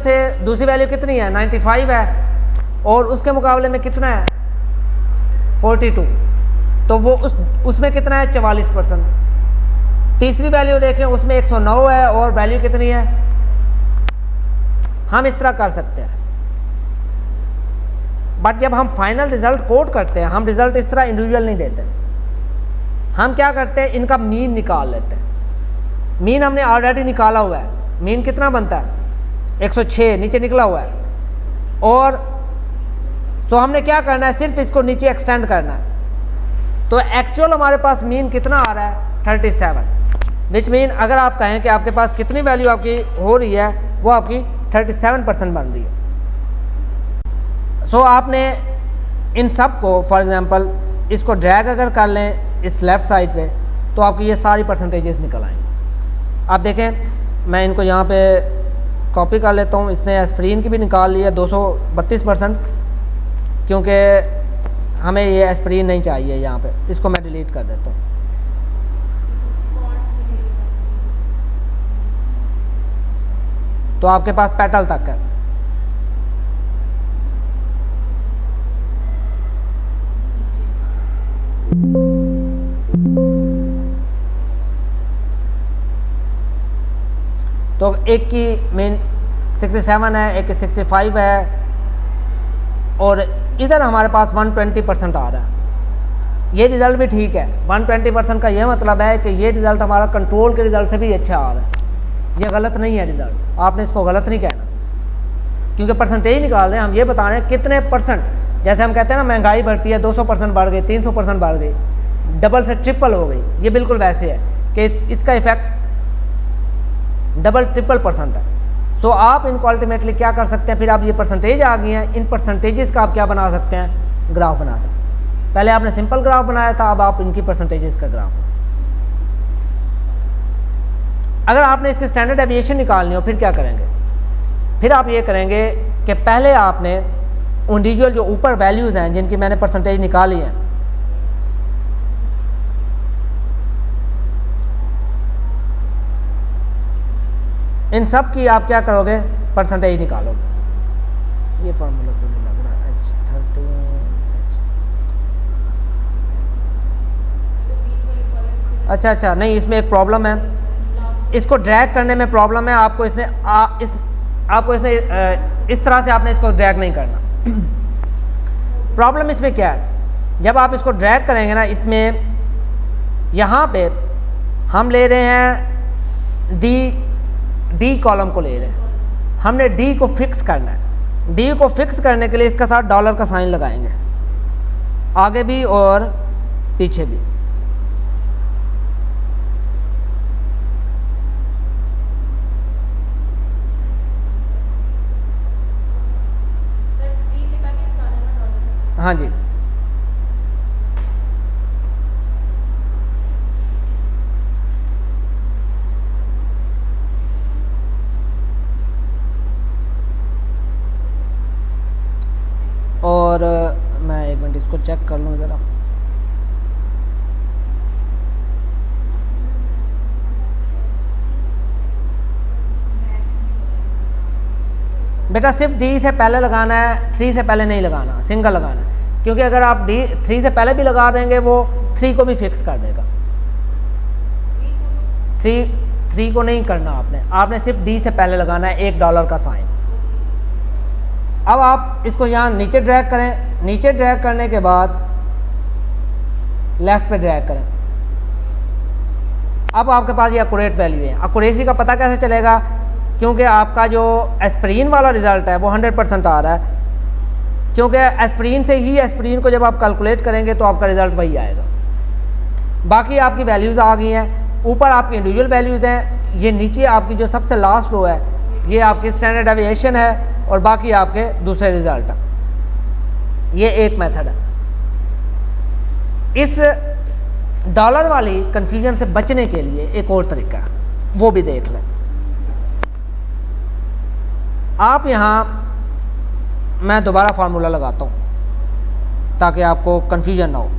से, दूसरी वैल्यू कितनी है, 95 है, और उसके मुकाबले में कितना है, 42, तो वो उसमें कितना है, 44%। तीसरी वैल्यू देखें, उसमें 109 है और वैल्यू कितनी है, हम इस तरह कर सकते हैं। बट जब हम फाइनल रिजल्ट कोट करते हैं, हम रिजल्ट इस तरह इंडिविजुअल नहीं देते, हम क्या करते हैं, इनका मीन निकाल लेते हैं। मीन हमने ऑलरेडी निकाला हुआ है, मीन कितना बनता है, 106 नीचे निकला हुआ है, और तो हमने क्या करना है, सिर्फ इसको नीचे एक्सटेंड करना है। तो एक्चुअल हमारे पास मीन कितना आ रहा है, 37, विच मीन अगर आप कहें कि आपके पास कितनी वैल्यू आपकी हो रही है, वो आपकी 37% बन रही है। सो आपने इन सब को, फॉर एग्जांपल इसको ड्रैग अगर कर लें इस लेफ़्ट साइड पे, तो आपकी ये सारी परसेंटेजेस निकल आएंगी। आप देखें, मैं इनको यहाँ पे कॉपी कर लेता हूँ। इसने एस्प्रीन की भी निकाल ली है 232%, क्योंकि हमें ये एस्प्रीन नहीं चाहिए यहाँ पे, इसको मैं डिलीट कर देता हूँ। तो आपके पास पेटल तक है। तो एक की मेन 67 है, एक की 65 है, और इधर हमारे पास 120% आ रहा है। ये रिज़ल्ट भी ठीक है। 120% का ये मतलब है कि ये रिज़ल्ट हमारा कंट्रोल के रिज़ल्ट से भी अच्छा आ रहा है, ये गलत नहीं है रिज़ल्ट। आपने इसको गलत नहीं कहना, क्योंकि परसेंटेज निकाल रहे हैं हम, ये बता रहे हैं कितने परसेंट। जैसे हम कहते हैं ना, महंगाई बढ़ती है, 200% बढ़ गई, 300% बढ़ गई, डबल से ट्रिपल हो गई, ये बिल्कुल वैसे है कि इसका इफेक्ट डबल ट्रिपल परसेंट है। सो आप इनको अल्टीमेटली क्या कर सकते हैं, फिर आप ये परसेंटेज आ गई हैं, इन परसेंटेजेस का आप क्या बना सकते हैं, ग्राफ बना सकते हैं। पहले आपने सिंपल ग्राफ बनाया था, अब आप इनकी परसेंटेजेस का ग्राफ। अगर आपने इसकी स्टैंडर्ड डेविएशन निकालनी हो फिर क्या करेंगे, फिर आप ये करेंगे कि पहले आपने इंडिविजुअल जो ऊपर वैल्यूज़ हैं जिनकी मैंने परसेंटेज निकाली है, इन सब की आप क्या करोगे, परसेंटेज निकालोगे। ये फार्मूला क्यों नहीं लग रहा, अच्छा नहीं, इसमें एक प्रॉब्लम है, इसको ड्रैग करने में प्रॉब्लम है। आपको इसने इस तरह से आपने इसको ड्रैग नहीं करना। प्रॉब्लम इसमें क्या है, जब आप इसको ड्रैग करेंगे ना, इसमें यहाँ पे हम ले रहे हैं डी कॉलम को ले रहे हैं, हमने डी को फिक्स करना है। डी को फिक्स करने के लिए इसके साथ डॉलर का साइन लगाएंगे, आगे भी और पीछे भी। हाँ जी, और मैं एक मिनट इसको चेक कर लूँ ज़रा। बेटा सिर्फ डी से पहले लगाना है, 3 से पहले नहीं लगाना, सिंगल लगाना है, क्योंकि अगर आप डी 3 से पहले भी लगा देंगे वो 3 को भी फिक्स कर देगा। 3 को नहीं करना आपने सिर्फ डी से पहले लगाना है, $1 का साइन। अब आप इसको यहाँ नीचे ड्रैग करें, नीचे ड्रैग करने के बाद लेफ़्ट पे ड्रैग करें। अब आपके पास ये एक्यूरेट वैल्यू है। एक्यूरेसी का पता कैसे चलेगा, क्योंकि आपका जो एस्पिरिन वाला रिज़ल्ट है वो 100% आ रहा है, क्योंकि एस्पिरिन से ही एस्पिरिन को जब आप कैलकुलेट करेंगे तो आपका रिज़ल्ट वही आएगा। बाकी आपकी वैल्यूज़ आ गई हैं, ऊपर आपकी इंडिविजुअल वैल्यूज़ हैं, ये नीचे आपकी जो सबसे लास्ट रो है ये आपकी स्टैंडर्ड डेविएशन है, और बाकी आपके दूसरे रिज़ल्ट हैं। ये एक मेथड है। इस डॉलर वाली कन्फ्यूजन से बचने के लिए एक और तरीका है, वो भी देख लें। आप यहाँ, मैं दोबारा फार्मूला लगाता हूँ ताकि आपको कन्फ्यूजन ना हो।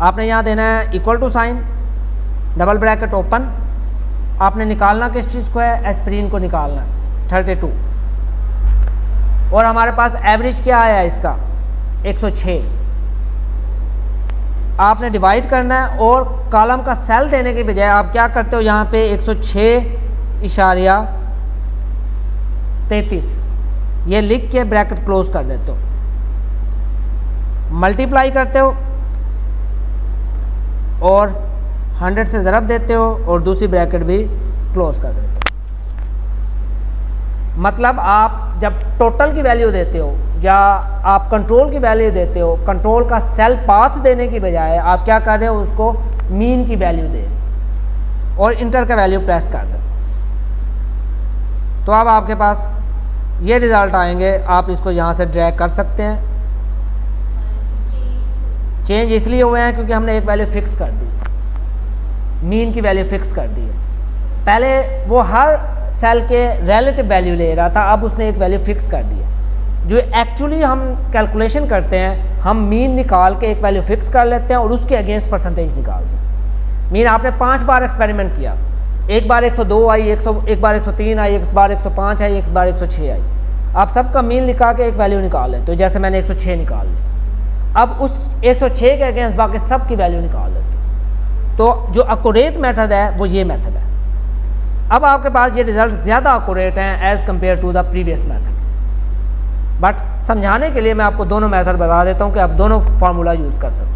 आपने यहाँ देना है equal to sign, double bracket open. आपने निकालना किस चीज़ को है, एस्पिरिन को निकालना है, 32। और हमारे पास एवरेज क्या आया इसका, 106। आपने डिवाइड करना है, और कॉलम का सेल देने के बजाय आप क्या करते हो, यहाँ पे 106.33 ये लिख के ब्रैकेट क्लोज कर देते हो, मल्टीप्लाई करते हो और 100 से ज़रब देते हो और दूसरी ब्रैकेट भी क्लोज कर देते हो। मतलब आप जब टोटल की वैल्यू देते हो या आप कंट्रोल की वैल्यू देते हो, कंट्रोल का सेल पाथ देने की बजाय आप क्या कर रहे हो, उसको मीन की वैल्यू दे रहे हो और इंटर का वैल्यू प्रेस कर दो। तो अब आपके पास ये रिज़ल्ट आएंगे। आप इसको यहाँ से ड्रैग कर सकते हैं। चेंज इसलिए हुए हैं क्योंकि हमने एक वैल्यू फिक्स कर दी, मीन की वैल्यू फिक्स कर दी है। पहले वो हर सेल के रिलेटिव वैल्यू ले रहा था, अब उसने एक वैल्यू फिक्स कर दी है। जो एक्चुअली हम कैलकुलेशन करते हैं, हम मीन निकाल के एक वैल्यू फिक्स कर लेते हैं और उसके अगेंस्ट परसेंटेज निकालते हैं। मीन आपने 5 बार एक्सपेरिमेंट किया, एक बार 102 आई, एक बार 103 आई, एक बार 105 आई, एक बार 106 आई। आप सबका मीन निकाल के एक वैल्यू निकाल लें, तो जैसे मैंने 106 निकाल ली। अब उस 106 के अगेंस्ट बाकी सब की वैल्यू निकाल लेते। तो जो एक्यूरेट मेथड है वो ये मेथड है। अब आपके पास ये रिजल्ट ज़्यादा एक्यूरेट हैं as compare to the previous method. But समझाने के लिए मैं आपको दोनों मेथड बता देता हूँ कि आप दोनों फार्मूला यूज़ कर सकते।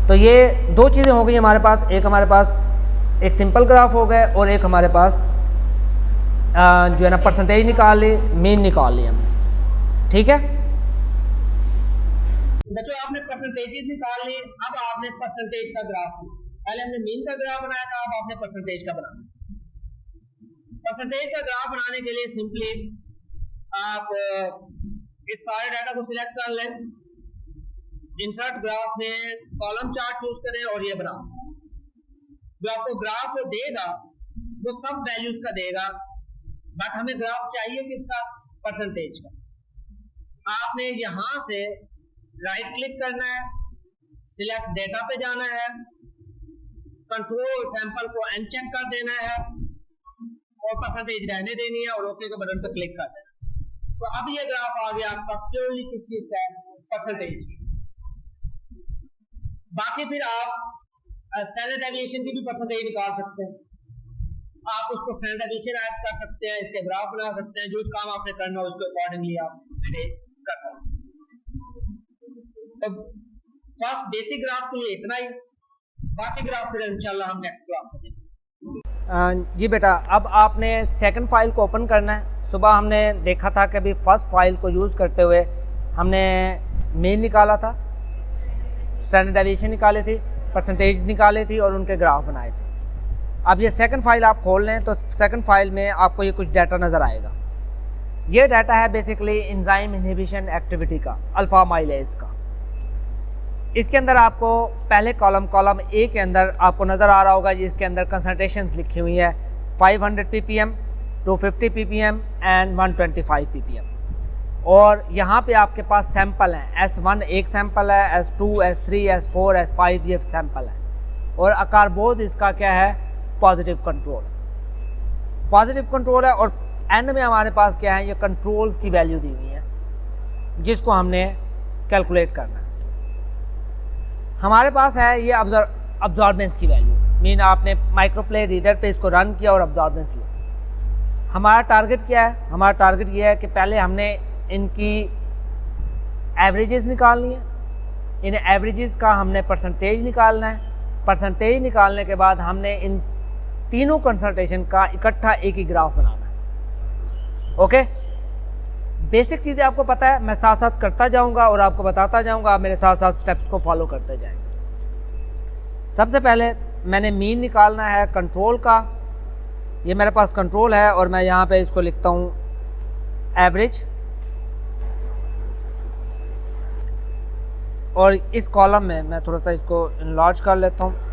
तो ये दो चीज़ें हो गई हमारे पास, एक हमारे पास एक सिंपल ग्राफ हो गए और एक हमारे पास जो है ना परसेंटेज निकाल ली, मीन निकाल ली हमने। ठीक है। बच्चों आपने परसेंटेजेस निकाल ली, अब आपने परसेंटेज का ग्राफ, पहले हमने मीन का ग्राफ बनाया था, अब आपने परसेंटेज का बनाना। परसेंटेज का ग्राफ बनाने के लिए सिंपली आप इस सारे डाटा को सिलेक्ट कर लें, इंसर्ट ग्राफ में कॉलम चार्ट चूज करें और ये बनाओ। जो आपको ग्राफ को देगा वो सब वैल्यूज का देगा, बट हमें ग्राफ चाहिए किसका, परसेंटेज का। आपने यहां से राइट क्लिक करना है, सिलेक्ट डेटा पे जाना है, कंट्रोल सैंपल को अनचेक कर देना है और परसेंटेज रहने देनी है और ओके के बटन पे क्लिक कर देना। तो अब ये ग्राफ आ गया आपका प्योरली किस चीज का, परसेंटेज। बाकी फिर आप स्टैंडर्ड डेविएशन की भी परसेंटेज निकाल सकते हैं, आप उसको स्टैंडर्ड डेविएशन ऐड कर सकते हैं, इसके ग्राफ बना सकते हैं, जो काम आपने करना हो उसके अकॉर्डिंगली आप मैनेज कर सकते हैं। तो फर्स्ट बेसिक ग्राफ के लिए इतना ही, बाकी ग्राफ फिर इंशाल्लाह हम नेक्स्ट क्लास में देखेंगे। जी बेटा, अब आपने सेकंड फाइल को ओपन करना है। सुबह हमने देखा था कि अभी फर्स्ट फाइल को यूज़ करते हुए हमने मीन निकाला था, स्टैंडर्ड डेविएशन निकाली थी, परसेंटेज निकाली थी और उनके ग्राफ बनाए थे। अब ये सेकंड फाइल आप खोल लें तो सेकंड फाइल में आपको ये कुछ डाटा नज़र आएगा। ये डाटा है बेसिकली एंजाइम इनहिबिशन एक्टिविटी का, अल्फा माइलेज का। इसके अंदर आपको पहले कॉलम ए के अंदर आपको नज़र आ रहा होगा जिसके अंदर कंसंट्रेशंस लिखी हुई है 500 ppm, 250 ppm एंड 125 ppm। और यहाँ पे आपके पास सैंपल हैं, S1 एक सैंपल है, S2, S3, S4, S5 ये सैंपल है। और अकारबोद इसका क्या है, पॉजिटिव कंट्रोल। पॉजिटिव कंट्रोल है और एंड में हमारे पास क्या है, ये कंट्रोल्स की वैल्यू दी हुई है जिसको हमने कैलकुलेट करना है। हमारे पास है ये अब्जॉर्बेंस की वैल्यू, मीन आपने माइक्रोप्ले रीडर पे इसको रन किया और अब्जॉर्बेंस लिया। हमारा टारगेट क्या है, हमारा टारगेट ये है कि पहले हमने इनकी एवरेजेस निकालनी है, इन एवरेजेस का हमने परसेंटेज निकालना है। परसेंटेज निकालने के बाद हमने इन तीनों कंसंट्रेशन का इकट्ठा एक ही ग्राफ बनाना है। ओके, बेसिक चीज़ें आपको पता है, मैं साथ साथ करता जाऊंगा और आपको बताता जाऊंगा, आप मेरे साथ साथ स्टेप्स को फॉलो करते जाएंगे। सबसे पहले मैंने मीन निकालना है कंट्रोल का। ये मेरे पास कंट्रोल है और मैं यहाँ पे इसको लिखता हूँ एवरेज, और इस कॉलम में मैं थोड़ा सा इसको इनलार्ज कर लेता हूँ।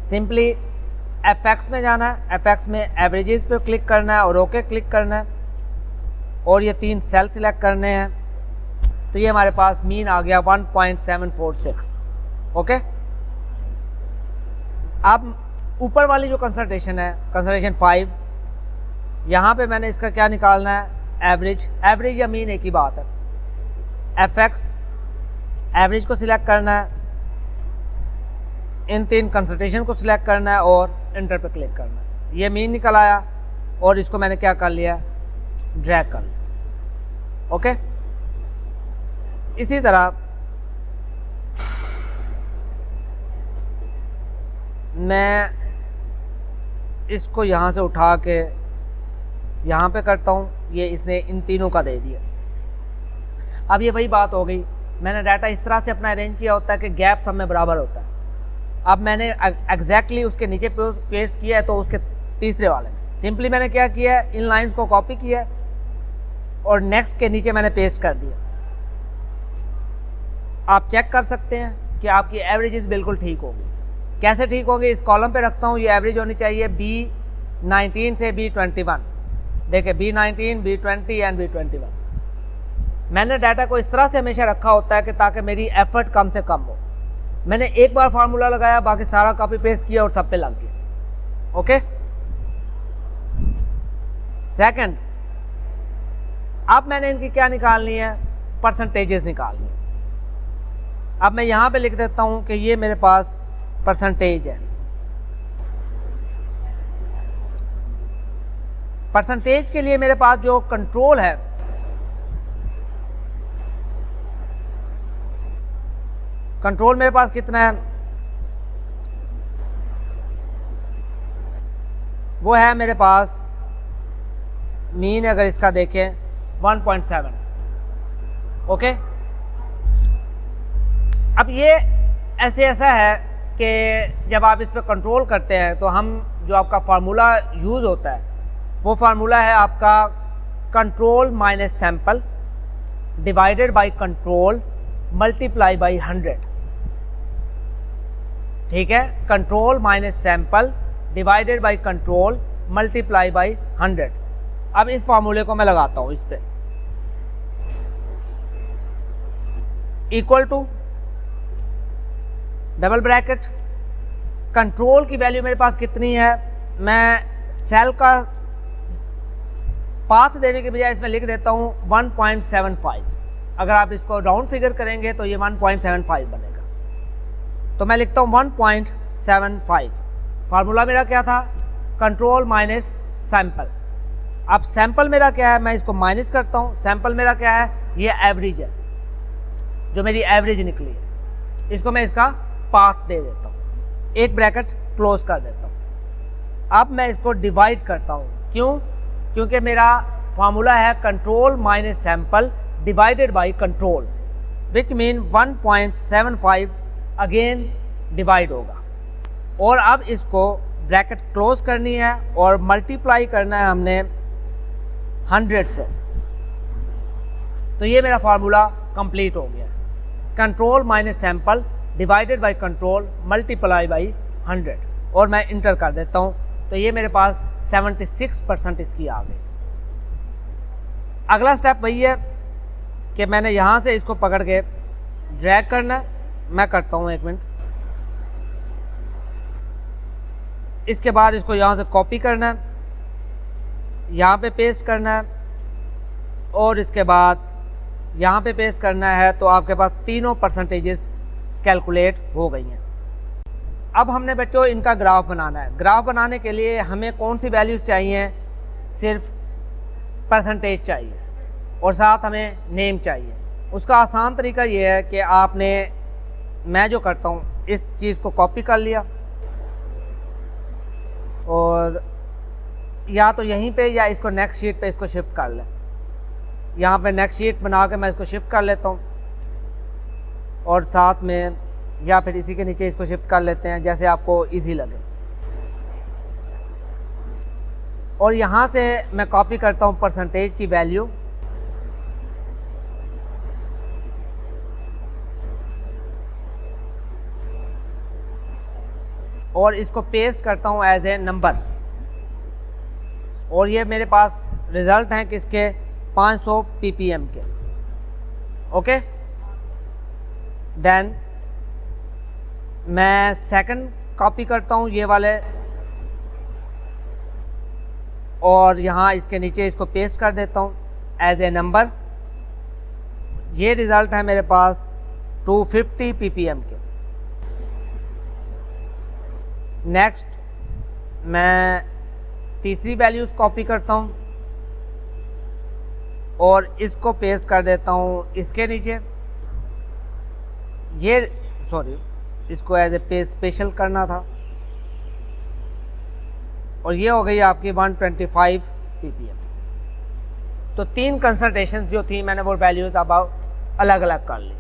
सिंपली एफएक्स में जाना है, एफएक्स में एवरेजेस पे क्लिक करना है और ओके क्लिक करना है और ये तीन सेल सिलेक्ट करने हैं। तो ये हमारे पास मीन आ गया 1.746। ओके, अब ऊपर वाली जो कंसंट्रेशन है, कंसंट्रेशन 5, यहाँ पे मैंने इसका क्या निकालना है, एवरेज। एवरेज या मीन एक ही बात है। एफएक्स एवरेज को सिलेक्ट करना है, इन तीन कंसंट्रेशन को सिलेक्ट करना है और इंटर पे क्लिक करना है। ये मीन निकल आया और इसको मैंने क्या कर लिया, ड्रैग कर लिया। ओके, इसी तरह मैं इसको यहाँ से उठा के यहाँ पे करता हूँ, ये इसने इन तीनों का दे दिया। अब ये वही बात हो गई, मैंने डाटा इस तरह से अपना अरेंज किया होता है कि गैप सब में बराबर होता है। अब मैंने एग्जैक्टली उसके नीचे पेस्ट किया है तो उसके तीसरे वाले में सिंपली मैंने क्या किया है, इन लाइंस को कॉपी किया और नेक्स्ट के नीचे मैंने पेस्ट कर दिया। आप चेक कर सकते हैं कि आपकी एवरेजेस बिल्कुल ठीक होगी। कैसे ठीक होगी, इस कॉलम पे रखता हूँ, ये एवरेज होनी चाहिए B19 से B21। देखिए B19, B20 एंड B21। मैंने डाटा को इस तरह से हमेशा रखा होता है कि ताकि मेरी एफर्ट कम से कम हो। मैंने एक बार फार्मूला लगाया, बाकी सारा कॉपी पेस्ट किया और सब पे लग गया। ओके, सेकंड, अब मैंने इनकी क्या निकालनी है, परसेंटेजेस निकालनी है। अब मैं यहाँ पे लिख देता हूँ कि ये मेरे पास परसेंटेज है। परसेंटेज के लिए मेरे पास जो कंट्रोल है, कंट्रोल मेरे पास कितना है, वो है मेरे पास मीन अगर इसका देखें 1.7। ओके, अब ये ऐसा है कि जब आप इस पर कंट्रोल करते हैं तो हम जो आपका फार्मूला यूज़ होता है वो फार्मूला है आपका control minus sample divided by control multiply by 100। ठीक है, control minus sample divided by control multiply by 100। अब इस फार्मूले को मैं लगाता हूँ इस पे, equal to double bracket, control की वैल्यू मेरे पास कितनी है, मैं सेल का पाथ देने के बजाय इसमें लिख देता हूँ 1.75। अगर आप इसको राउंड फिगर करेंगे तो ये 1.75 बनेगा, तो मैं लिखता हूँ 1.75। फार्मूला मेरा क्या था, कंट्रोल माइनस सैंपल। अब सैंपल मेरा क्या है, मैं इसको माइनस करता हूँ, सैंपल मेरा क्या है, ये एवरेज है, जो मेरी एवरेज निकली है, इसको मैं इसका पाथ दे देता हूँ, एक ब्रैकेट क्लोज कर देता हूँ। अब मैं इसको डिवाइड करता हूँ, क्यों, क्योंकि मेरा फार्मूला है control minus sample divided by control, which mean 1.75 again divide होगा। और अब इसको ब्रैकेट क्लोज करनी है और मल्टीप्लाई करना है हमने 100 से, तो ये मेरा फार्मूला कंप्लीट हो गया, control minus sample divided by control multiply by 100, और मैं इंटर कर देता हूँ, तो ये मेरे पास 76% इसकी आ गई। अगला स्टेप वही है कि मैंने यहाँ से इसको पकड़ के ड्रैग करना है, मैं करता हूँ 1 मिनट। इसके बाद इसको यहाँ से कॉपी करना है, यहाँ पे पेस्ट करना है, और इसके बाद यहाँ पे पेस्ट करना है, तो आपके पास तीनों परसेंटेजेस कैलकुलेट हो गई हैं। अब हमने बच्चों इनका ग्राफ बनाना है। ग्राफ बनाने के लिए हमें कौन सी वैल्यूज़ चाहिए, सिर्फ परसेंटेज चाहिए और साथ हमें नेम चाहिए। उसका आसान तरीका ये है कि आपने, मैं जो करता हूँ, इस चीज़ को कॉपी कर लिया और या तो यहीं पे या इसको नेक्स्ट शीट पे इसको शिफ्ट कर लें। यहाँ पे नेक्स्ट शीट बना के मैं इसको शिफ्ट कर लेता हूँ, और साथ में या फिर इसी के नीचे इसको शिफ्ट कर लेते हैं, जैसे आपको इजी लगे। और यहाँ से मैं कॉपी करता हूँ परसेंटेज की वैल्यू, और इसको पेस्ट करता हूँ एज ए नंबर, और ये मेरे पास रिज़ल्ट हैं किसके, 500 ppm के। ओके, देन मैं सेकंड कॉपी करता हूँ ये वाले, और यहाँ इसके नीचे इसको पेस्ट कर देता हूँ एज ए नंबर। ये रिज़ल्ट है मेरे पास 250 ppm के। नेक्स्ट मैं तीसरी वैल्यूज़ कॉपी करता हूँ और इसको पेस्ट कर देता हूँ इसके नीचे। ये इसको एज ए पेज स्पेशल करना था, और ये हो गई आपकी 125 ppm। तो 3 कंसल्टेशंस जो थी मैंने वो वैल्यूज़ अब अलग अलग कर ली।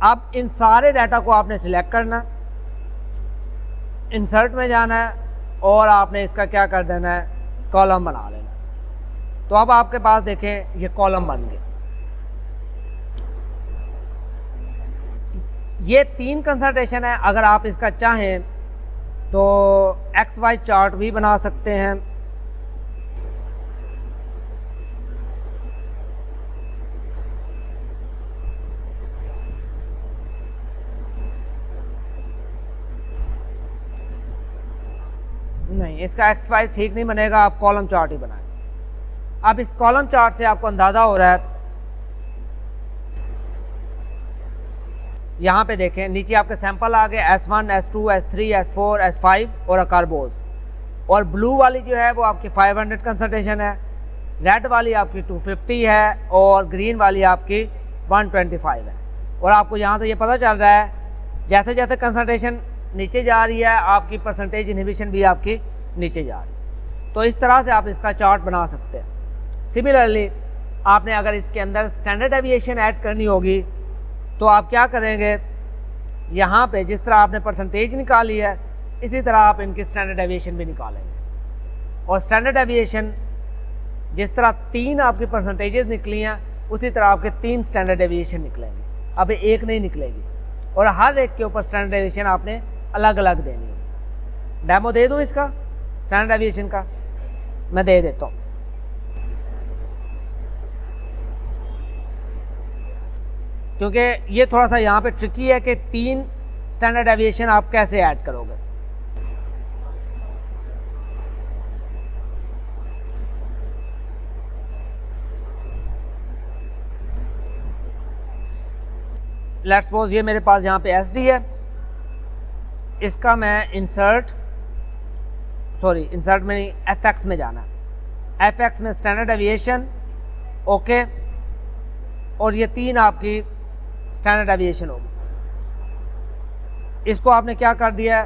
अब इन सारे डाटा को आपने सिलेक्ट करना, इंसर्ट में जाना है, और आपने इसका क्या कर देना है, कॉलम बना लेना। तो अब आपके पास देखें ये कॉलम बन गए। ये 3 कंसल्टेशन है। अगर आप इसका चाहें तो XY चार्ट भी बना सकते हैं, नहीं इसका XY ठीक नहीं बनेगा, आप कॉलम चार्ट ही बनाएं। अब इस कॉलम चार्ट से आपको अंदाज़ा हो रहा है, यहाँ पे देखें नीचे आपके सैंपल आ गए S1, S2, S3, S4, S5 और अकारबोज। और ब्लू वाली जो है वो आपकी 500 कंसल्टेशन है, रेड वाली आपकी 250 है, और ग्रीन वाली आपकी 125 है। और आपको यहाँ से ये पता चल रहा है जैसे जैसे कंसल्टेशन नीचे जा रही है आपकी परसेंटेज इनहिबिशन भी आपकी नीचे जा रही है। तो इस तरह से आप इसका चार्ट बना सकते हैं। सिमिलरली आपने अगर इसके अंदर स्टैंडर्ड डेविएशन ऐड करनी होगी तो आप क्या करेंगे, यहाँ पे जिस तरह आपने परसेंटेज निकाली है इसी तरह आप इनकी स्टैंडर्ड डेविएशन भी निकालेंगे। और स्टैंडर्ड डेविएशन जिस तरह 3 आपकी परसेंटेजेस निकली हैं उसी तरह आपके 3 स्टैंडर्ड डेविएशन निकलेंगे, अब एक नहीं निकलेगी। और हर एक के ऊपर स्टैंडर्ड डेविएशन आपने अलग अलग देनी है। डेमो दे दूँ इसका स्टैंडर्ड डेविएशन का, मैं दे देता हूँ। क्योंकि ये थोड़ा सा यहाँ पे ट्रिकी है कि 3 स्टैंडर्ड डेविएशन आप कैसे ऐड करोगे। लेट्स सपोज ये मेरे पास यहाँ पे SD है, इसका मैं इंसर्ट में नहीं FX में जाना है। FX में स्टैंडर्ड डेविएशन ओके, और ये 3 आपकी स्टैंडर्ड डेविएशन होगी। इसको आपने क्या कर दिया,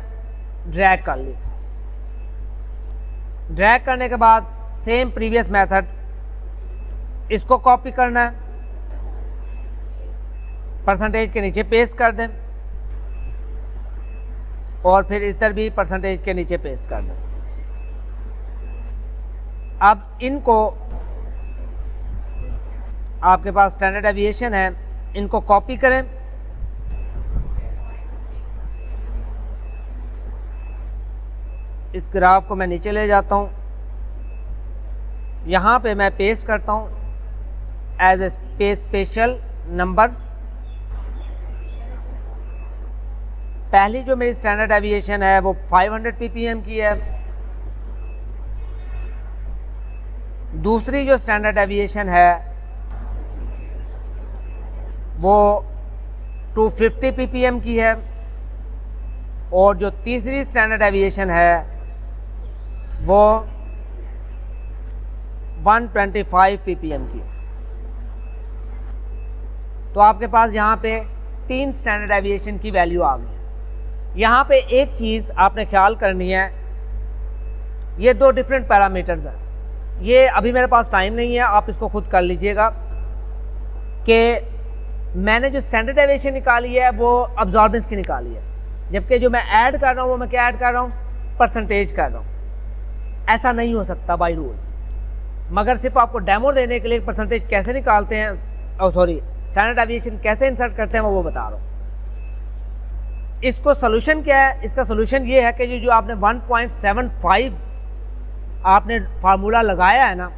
ड्रैग कर ली। ड्रैग करने के बाद सेम प्रीवियस मेथड, इसको कॉपी करना है, परसेंटेज के नीचे पेस्ट कर दें और फिर इधर भी परसेंटेज के नीचे पेस्ट कर दें। अब इनको आपके पास स्टैंडर्ड डेविएशन है, इनको कॉपी करें, इस ग्राफ को मैं नीचे ले जाता हूँ, यहाँ पे मैं पेस्ट करता हूँ एज ए स्पेशल नंबर। पहली जो मेरी स्टैंडर्ड डेविएशन है वो 500 ppm की है। दूसरी जो स्टैंडर्ड डेविएशन है वो 250 ppm की है, और जो तीसरी स्टैंडर्ड डेविएशन है वो 125 ppm की। तो आपके पास यहाँ पे 3 स्टैंडर्ड डेविएशन की वैल्यू आ गई। यहाँ पे एक चीज़ आपने ख्याल करनी है, ये 2 डिफरेंट पैरामीटर्स हैं। ये अभी मेरे पास टाइम नहीं है, आप इसको खुद कर लीजिएगा कि मैंने जो स्टैंडर्ड डेविएशन निकाली है वो अब्जॉर्बेंस की निकाली है, जबकि जो मैं ऐड कर रहा हूँ वो मैं क्या ऐड कर रहा हूँ, परसेंटेज कर रहा हूँ। ऐसा नहीं हो सकता बाय रूल, मगर सिर्फ आपको डेमो देने के लिए परसेंटेज कैसे निकालते हैं, स्टैंडर्ड डेविएशन कैसे इंसर्ट करते हैं मैं वो बता रहा हूँ। इसको सोल्यूशन क्या है, इसका सोल्यूशन ये है कि जो आपने 1.75 आपने फार्मूला लगाया है ना,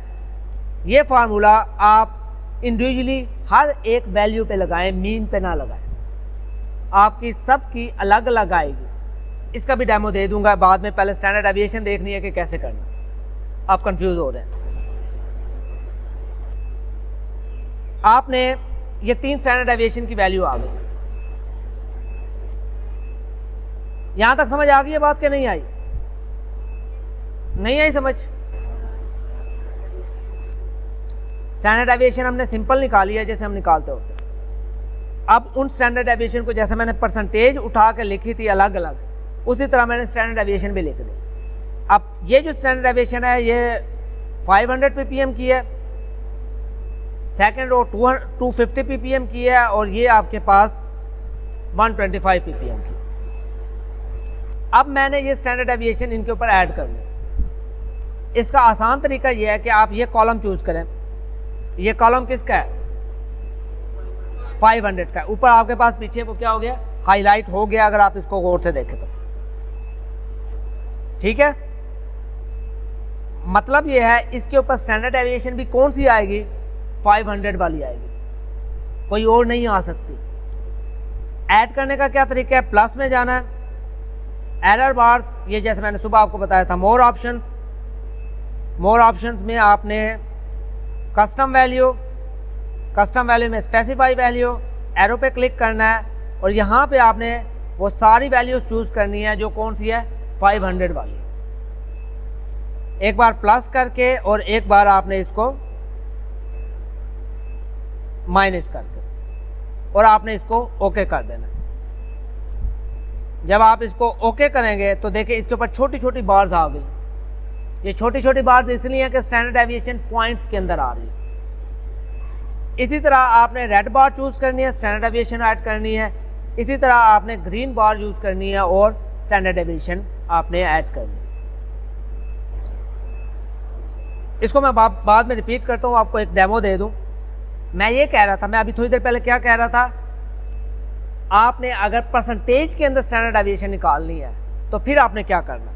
ये फार्मूला आप इंडिविजुअली हर एक वैल्यू पे लगाएं, मीन पे ना लगाएं। आपकी सब की अलग अलग आएगी। इसका भी डेमो दे दूंगा बाद में, पहले स्टैंडर्ड डेविएशन देखनी है कि कैसे करना, आप कंफ्यूज हो रहे हैं। आपने ये 3 स्टैंडर्ड डेविएशन की वैल्यू आ गई। यहां तक समझ आ गई है बात कि नहीं आई? नहीं आई समझ? स्टैंडर्ड डेविएशन हमने सिंपल निकाली है जैसे हम निकालते होते हैं। अब उन स्टैंडर्ड डेविएशन को जैसे मैंने परसेंटेज उठा के लिखी थी अलग अलग, उसी तरह मैंने स्टैंडर्ड डेविएशन भी लिख दी। अब ये जो स्टैंडर्ड डेविएशन है ये 500 ppm की है, सेकेंड रो 250 ppm की है, और ये आपके पास 125 ppm की। अब मैंने ये स्टैंडर्ड डेविएशन इनके ऊपर ऐड करनी। इसका आसान तरीका ये है कि आप ये कॉलम चूज करें। ये कॉलम किसका है? 500 का। ऊपर आपके पास पीछे वो क्या हो गया, हाईलाइट हो गया, अगर आप इसको गौर से देखें तो। ठीक है, मतलब ये है इसके ऊपर स्टैंडर्ड डेविएशन भी कौन सी आएगी? 500 वाली आएगी, कोई और नहीं आ सकती। ऐड करने का क्या तरीका है? प्लस में जाना है, एरर बार्स, ये जैसे मैंने सुबह आपको बताया था, मोर ऑप्शंस में आपने कस्टम वैल्यू में स्पेसिफाई वैल्यू, एरो पे क्लिक करना है, और यहाँ पे आपने वो सारी वैल्यूज चूज करनी है जो कौन सी है, 500 वाली। एक बार प्लस करके और एक बार आपने इसको माइनस करके, और आपने इसको ओके कर देना। जब आप इसको ओके करेंगे तो देखिए इसके ऊपर छोटी छोटी बार्स आ गई। ये छोटी छोटी बात इसलिए है कि स्टैंडर्ड डेविएशन पॉइंट्स के अंदर आ रही है। इसी तरह आपने रेड बार चूज़ करनी है, स्टैंडर्ड डेविएशन ऐड करनी है। इसी तरह आपने ग्रीन बार यूज़ करनी है और स्टैंडर्ड डेविएशन आपने ऐड करनी है। इसको मैं बाद में रिपीट करता हूँ, आपको एक डेमो दे दूँ। मैं ये कह रहा था, मैं अभी थोड़ी देर पहले क्या कह रहा था, आपने अगर परसेंटेज के अंदर स्टैंडर्ड डेविएशन निकालनी है तो फिर आपने क्या करना है,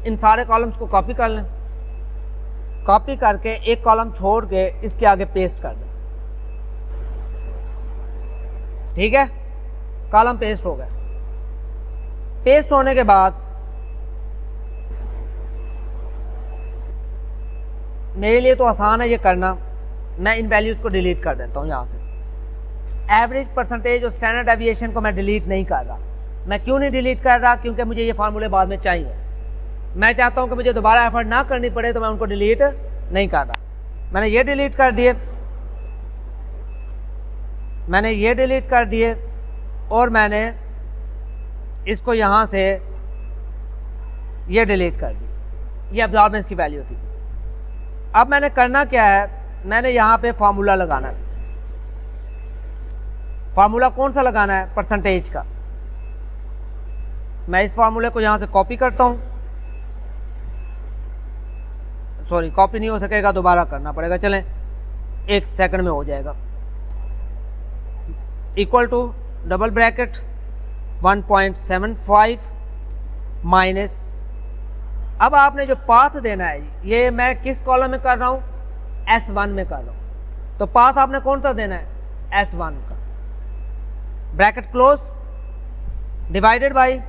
इन सारे कॉलम्स को कॉपी कर लें, कॉपी करके एक कॉलम छोड़ के इसके आगे पेस्ट कर दें। ठीक है, कॉलम पेस्ट हो गया। पेस्ट होने के बाद मेरे लिए तो आसान है ये करना, मैं इन वैल्यूज़ को डिलीट कर देता हूँ यहाँ से। एवरेज, परसेंटेज और स्टैंडर्ड डेविएशन को मैं डिलीट नहीं कर रहा। मैं क्यों नहीं डिलीट कर रहा? क्योंकि मुझे ये फार्मूले बाद में चाहिए। मैं चाहता हूँ कि मुझे दोबारा एफर्ट ना करनी पड़े, तो मैं उनको डिलीट नहीं कर रहा। मैंने ये डिलीट कर दिए, मैंने ये डिलीट कर दिए और मैंने इसको यहाँ से ये डिलीट कर दी। ये अब्जॉर्बेंस की वैल्यू थी। अब मैंने करना क्या है, मैंने यहाँ पे फार्मूला लगाना है। फार्मूला कौन सा लगाना है? परसेंटेज का। मैं इस फार्मूले को यहाँ से कॉपी करता हूँ। सॉरी, कॉपी नहीं हो सकेगा, दोबारा करना पड़ेगा। चलें, 1 सेकंड में हो जाएगा। Equal to double bracket 1.75 minus, अब आपने जो पाथ देना है, ये मैं किस कॉलम में कर रहा हूँ? S1 में कर रहा हूँ। तो पाथ आपने कौन सा देना है? S1 का। Bracket close, divided by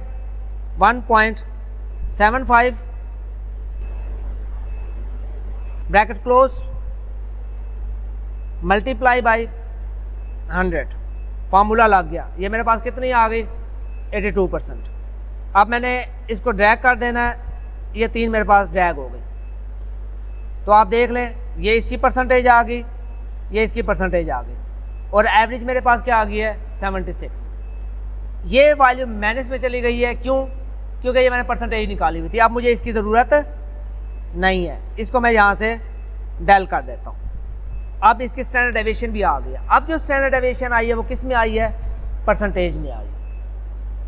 1.75, bracket close, multiply by 100। Formula लग गया। ये मेरे पास कितनी आ गई? 82%। अब मैंने इसको ड्रैग कर देना है, ये 3 मेरे पास ड्रैग हो गई। तो आप देख लें, ये इसकी परसेंटेज आ गई, ये इसकी परसेंटेज आ गई, और एवरेज मेरे पास क्या आ गई है? 76। ये वैल्यू माइनस में चली गई है। क्यों? क्योंकि ये मैंने परसेंटेज निकाली हुई थी। अब मुझे इसकी ज़रूरत नहीं है, इसको मैं यहाँ से डेल कर देता हूँ। अब इसकी स्टैंडर्ड डेविएशन भी आ गया। अब जो स्टैंडर्ड डेविएशन आई है वो किस में आई है? परसेंटेज में आई है।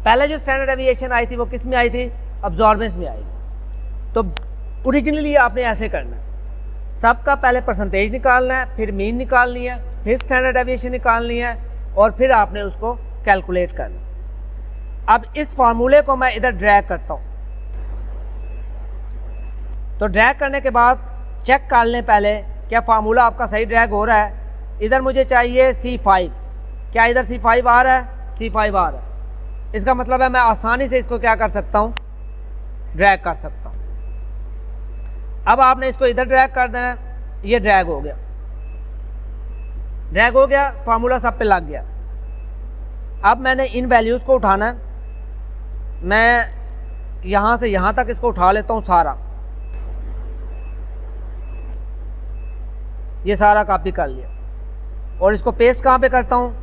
पहले जो स्टैंडर्ड डेविएशन आई थी वो किस में आई थी? अब्जॉर्बेंस में आई। तो ओरिजिनली आपने ऐसे करना है, सबका पहले परसेंटेज निकालना है, फिर मीन निकालनी है, फिर स्टैंडर्ड डेविएशन निकालनी है, और फिर आपने उसको कैलकुलेट करना। अब इस फार्मूले को मैं इधर ड्रैग करता हूँ। तो ड्रैग करने के बाद चेक कर लें पहले, क्या फार्मूला आपका सही ड्रैग हो रहा है। इधर मुझे चाहिए C5, क्या इधर C5 आ रहा है? C5 आ रहा है। इसका मतलब है मैं आसानी से इसको क्या कर सकता हूँ? ड्रैग कर सकता हूँ। अब आपने इसको इधर ड्रैग कर देना है, ये ड्रैग हो गया, ड्रैग हो गया, फार्मूला सब पे लग गया। अब मैंने इन वैल्यूज़ को उठाना है। मैं यहाँ से यहाँ तक इसको उठा लेता हूँ सारा, ये सारा कॉपी कर लिया, और इसको पेस्ट कहाँ पे करता हूँ?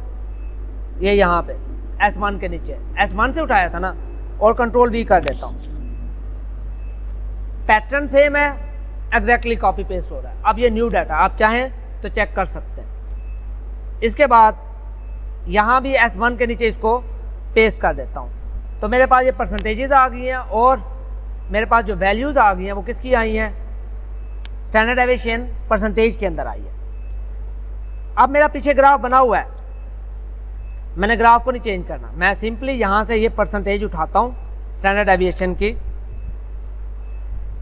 ये यहाँ पे S1 के नीचे, S1 से उठाया था ना, और कंट्रोल V कर देता हूँ। पैटर्न सेम है, एग्जैक्टली कॉपी पेस्ट हो रहा है। अब ये न्यू डाटा आप चाहें तो चेक कर सकते हैं। इसके बाद यहाँ भी S1 के नीचे इसको पेस्ट कर देता हूँ। तो मेरे पास ये परसेंटेजेस आ गई हैं, और मेरे पास जो वैल्यूज़ आ गई हैं वो किसकी आई हैं? स्टैंडर्ड डेविएशन परसेंटेज के अंदर आई है। अब मेरा पीछे ग्राफ बना हुआ है, मैंने ग्राफ को नहीं चेंज करना। मैं सिंपली यहाँ से ये परसेंटेज उठाता हूँ स्टैंडर्ड डेविएशन की,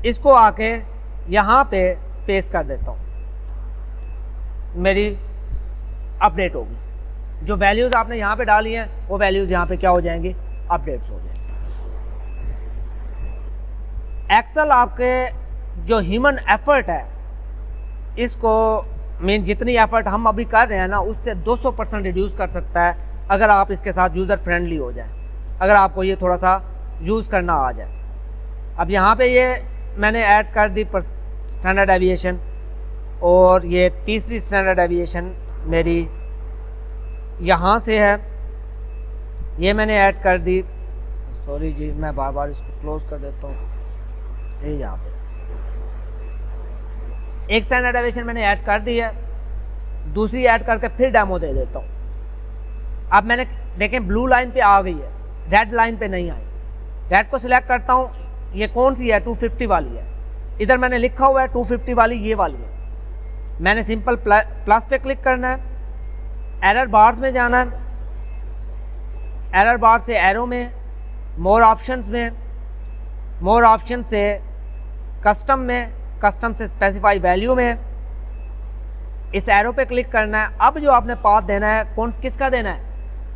इसको आके यहाँ पे पेस्ट कर देता हूँ, मेरी अपडेट होगी। जो वैल्यूज़ आपने यहाँ पे डाली हैं वो वैल्यूज़ यहाँ पे क्या हो जाएंगी? अपडेट्स हो जाएंगे। एक्सेल आपके जो ह्यूमन एफर्ट है, इसको मीन जितनी एफर्ट हम अभी कर रहे हैं ना, उससे 200% रिड्यूस कर सकता है अगर आप इसके साथ यूज़र फ्रेंडली हो जाए, अगर आपको ये थोड़ा सा यूज़ करना आ जाए। अब यहाँ पे ये मैंने ऐड कर दी स्टैंडर्ड डेविएशन, और ये तीसरी स्टैंडर्ड डेविएशन मेरी यहाँ से है, ये मैंने ऐड कर दी सॉरी जी, मैं बार बार इसको क्लोज कर देता हूँ। ये यहाँ पे एक स्टैंडर्ड डेविएशन मैंने ऐड कर दी है, दूसरी ऐड करके फिर डेमो दे देता हूँ। अब मैंने देखें ब्लू लाइन पे आ गई है, रेड लाइन पे नहीं आई। रेड को सिलेक्ट करता हूँ, ये कौन सी है, 250 वाली है। इधर मैंने लिखा हुआ है 250 वाली, ये वाली है। मैंने सिंपल प्लस पे क्लिक करना है, एरर बार्स में जाना है, एरर बार से एरो में, मोर ऑप्शंस में, मोर ऑप्शन से कस्टम में, कस्टम से स्पेसिफाई वैल्यू में, इस एरो पे क्लिक करना है। अब जो आपने पाथ देना है कौन किसका देना है,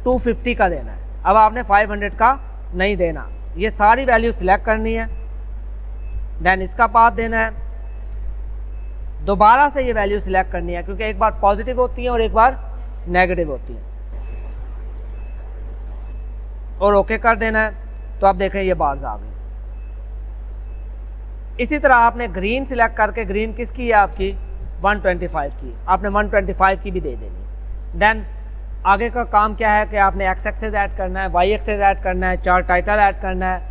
250 का देना है। अब आपने 500 का नहीं देना। ये सारी वैल्यू सिलेक्ट करनी है, देन इसका पाथ देना है। दोबारा से ये वैल्यू सिलेक्ट करनी है, क्योंकि एक बार पॉजिटिव होती है और एक बार नेगेटिव होती है, और ओके कर देना है। तो आप देखें ये बार्स आ गई। इसी तरह आपने ग्रीन सिलेक्ट करके, ग्रीन किसकी है आपकी, 125 की, आपने 125 की भी दे देनी। देन आगे का काम क्या है कि आपने एक्स एक्सेस ऐड करना है, वाई एक्सेस ऐड करना है, चार्ट टाइटल ऐड करना है,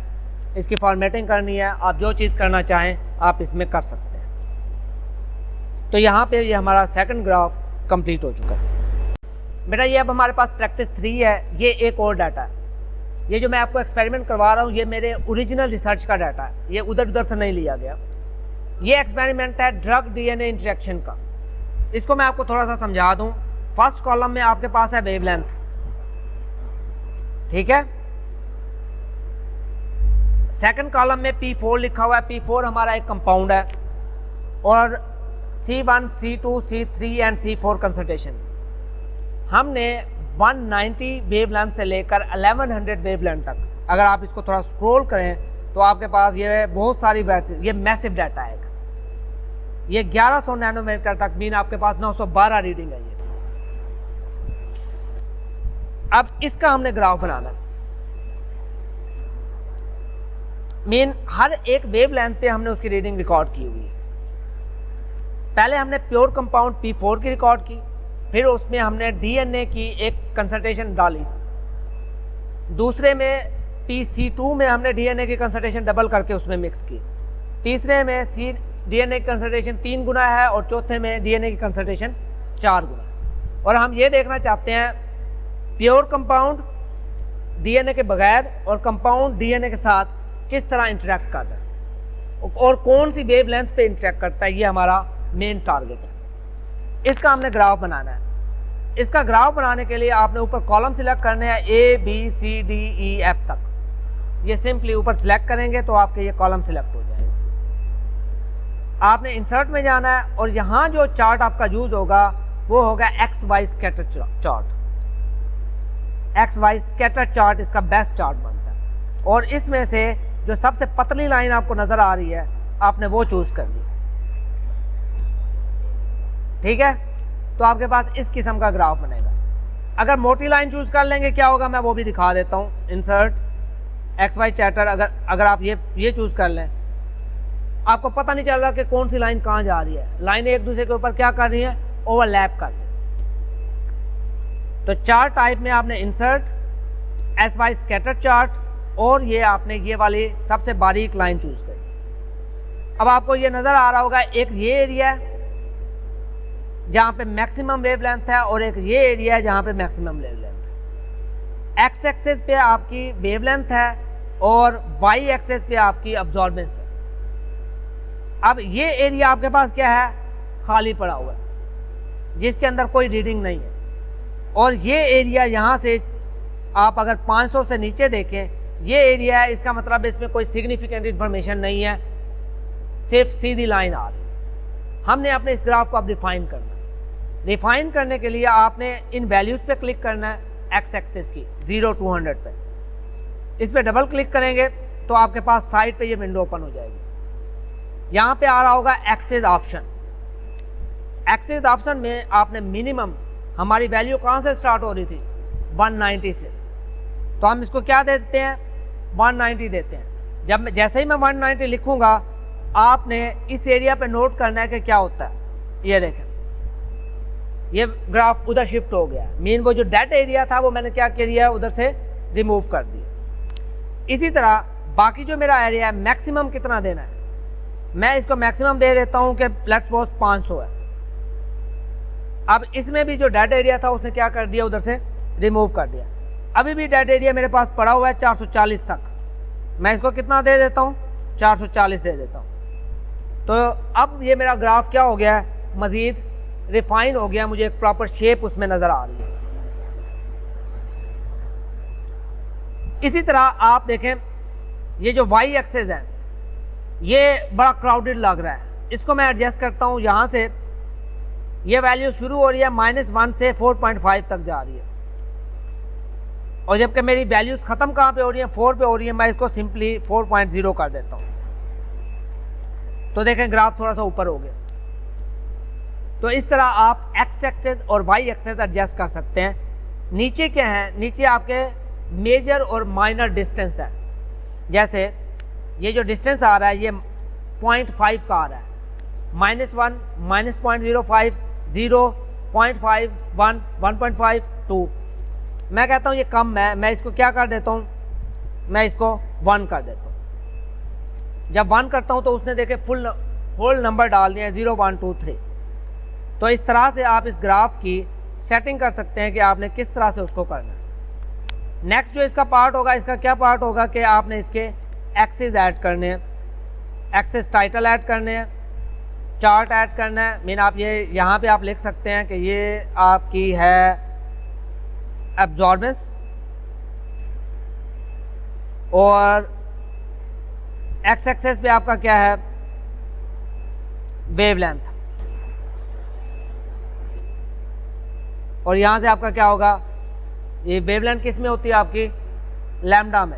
इसकी फॉर्मेटिंग करनी है। आप जो चीज़ करना चाहें आप इसमें कर सकते हैं। तो यहाँ पे ये हमारा सेकंड ग्राफ कंप्लीट हो चुका है। बेटा ये अब हमारे पास प्रैक्टिस 3 है। ये एक और डाटा है, ये जो मैं आपको एक्सपेरिमेंट करवा रहा हूँ ये मेरे ओरिजिनल रिसर्च का डाटा है, ये उधर उधर से नहीं लिया गया। ये एक्सपेरिमेंट है ड्रग डीएनए इंटरेक्शन का। इसको मैं आपको थोड़ा सा समझा दूँ। फर्स्ट कॉलम में आपके पास है वेवलेंथ, ठीक है। सेकंड कॉलम में P4 लिखा हुआ है। P4 हमारा एक कंपाउंड है, और C1, C2, C3 and C4 concentration. हमने 190 वेवलेंथ से लेकर 1100 वेवलेंथ तक, अगर आप इसको थोड़ा स्क्रॉल करें तो आपके पास ये बहुत सारी ये मैसिव डाटा है। ये 1100 नैनोमीटर तक, मीन आपके पास 912 रीडिंग है ये। अब इसका हमने ग्राफ बनाना है, मीन हर एक वेवलेंथ पे हमने उसकी रीडिंग रिकॉर्ड की हुई है। पहले हमने प्योर कंपाउंड P4 की रिकॉर्ड की, फिर उसमें हमने डीएनए की एक कंसंट्रेशन डाली, दूसरे में PC2 में हमने डीएनए की कंसंट्रेशन डबल करके उसमें मिक्स की, तीसरे में डीएनए की कंसंट्रेशन 3 गुना है, और चौथे में डीएनए की कंसंट्रेशन 4 गुना। और हम ये देखना चाहते हैं प्योर कंपाउंड डीएनए के बगैर और कंपाउंड डीएनए के साथ किस तरह इंटरेक्ट कर रहा है, और कौन सी वेवलेंथ पे इंटरेक्ट करता है। ये हमारा मेन टारगेट है। इसका हमने ग्राफ बनाना है। इसका ग्राफ बनाने के लिए आपने ऊपर कॉलम सिलेक्ट करने हैं ABCDEF तक। ये सिंपली ऊपर सिलेक्ट करेंगे तो आपके ये कॉलम सिलेक्ट हो जाएंगे। आपने इंसर्ट में जाना है, और यहाँ जो चार्ट आपका यूज होगा वो होगा XY scatter chart. XY scatter chart इसका बेस्ट चार्ट बनता है, और इसमें से जो सबसे पतली लाइन आपको नजर आ रही है आपने वो चूज कर ली, ठीक है। तो आपके पास इस किस्म का ग्राफ बनेगा। अगर मोटी लाइन चूज कर लेंगे क्या होगा, मैं वो भी दिखा देता हूँ। इंसर्ट XY चार्टर, अगर आप ये चूज कर लें, आपको पता नहीं चल रहा कि कौन सी लाइन कहाँ जा रही है। लाइनें एक दूसरे के ऊपर क्या कर रही है, ओवरलैप कर रही है। तो चार्ट टाइप में आपने इंसर्ट SY स्कैटर चार्ट, और ये आपने ये वाली सबसे बारीक लाइन चूज करी। अब आपको ये नजर आ रहा होगा, एक ये एरिया है जहाँ पे मैक्सिमम वेवलेंथ है, और एक ये एरिया है जहाँ पे मैक्सिमम वेवलेंथ है। एक्स एक्सेस पे आपकी वेवलेंथ है, और वाई एक्सेस पे आपकी अब्जॉर्बेंस है। अब ये एरिया आपके पास क्या है, खाली पड़ा हुआ है, जिसके अंदर कोई रीडिंग नहीं है। और ये एरिया यहाँ से आप अगर 500 से नीचे देखें, ये एरिया है, इसका मतलब इसमें कोई सिग्निफिकेंट इंफॉर्मेशन नहीं है, सिर्फ सीधी लाइन आ रही है। हमने अपने इस ग्राफ को अब रिफाइन करना है। रिफाइन करने के लिए आपने इन वैल्यूज़ पे क्लिक करना है, एक्स एक्सेस की 0 to 100 पे। इस पर डबल क्लिक करेंगे तो आपके पास साइड पे ये विंडो ओपन हो जाएगी। यहाँ पे आ रहा होगा एक्सेस ऑप्शन। एक्सेस ऑप्शन में आपने मिनिमम, हमारी वैल्यू कहाँ से स्टार्ट हो रही थी, 190 से, तो हम इसको क्या देते हैं, 190 देते हैं। जैसे ही मैं 190 लिखूंगा, आपने इस एरिया पे नोट करना है कि क्या होता है। ये देखें, ये ग्राफ उधर शिफ्ट हो गया। मीन वो जो डेड एरिया था वो मैंने क्या किया, उधर से रिमूव कर दिया। इसी तरह बाकी जो मेरा एरिया है मैक्सिमम कितना देना है, मैं इसको मैक्सिमम दे देता हूँ कि लेट्स सपोज 500 है। अब इसमें भी जो डेड एरिया था उसने क्या कर दिया, उधर से रिमूव कर दिया। अभी भी डेड एरिया मेरे पास पड़ा हुआ है 440 तक, मैं इसको कितना दे देता हूँ, 440 दे देता हूँ। तो अब ये मेरा ग्राफ क्या हो गया है, मज़ीद रिफाइन हो गया, मुझे एक प्रॉपर शेप उसमें नज़र आ रही है। इसी तरह आप देखें ये जो वाई एक्सेस है ये बड़ा क्राउडेड लग रहा है, इसको मैं एडजस्ट करता हूँ। यहाँ से ये वैल्यू शुरू हो रही है -1 से 4.5 तक जा रही है, और जबकि मेरी वैल्यूज़ ख़त्म कहाँ पे हो रही है, 4 पे हो रही है। मैं इसको सिंपली 4.0 कर देता हूँ, तो देखें ग्राफ थोड़ा सा ऊपर हो गया। तो इस तरह आप एक्स एक्सेस और वाई एक्सेस एडजस्ट कर सकते हैं। नीचे क्या है, नीचे आपके मेजर और माइनर डिस्टेंस है। जैसे ये जो डिस्टेंस आ रहा है ये 0.5 का आ रहा है, -1, -0.05, 0, 0.5, 1, 1.5, 2। मैं कहता हूँ ये कम है, मैं इसको क्या कर देता हूँ, मैं इसको 1 कर देता हूँ। जब 1 करता हूँ तो उसने देखे फुल होल नंबर डाल दिया 0, 1, 2, 3। तो इस तरह से आप इस ग्राफ की सेटिंग कर सकते हैं कि आपने किस तरह से उसको करना है। नेक्स्ट जो इसका पार्ट होगा, इसका क्या पार्ट होगा कि आपने इसके एक्सेस ऐड करने हैं, एक्सेस टाइटल ऐड करने हैं, चार्ट ऐड करना है। मीन आप ये यहाँ पे आप लिख सकते हैं कि ये आपकी है एब्जॉर्बेंस, और एक्स एक्सेस पे आपका क्या है, वेवलेंथ, और यहाँ से आपका क्या होगा, ये वेवलेंथ किस में होती है आपकी, लैम्डा में।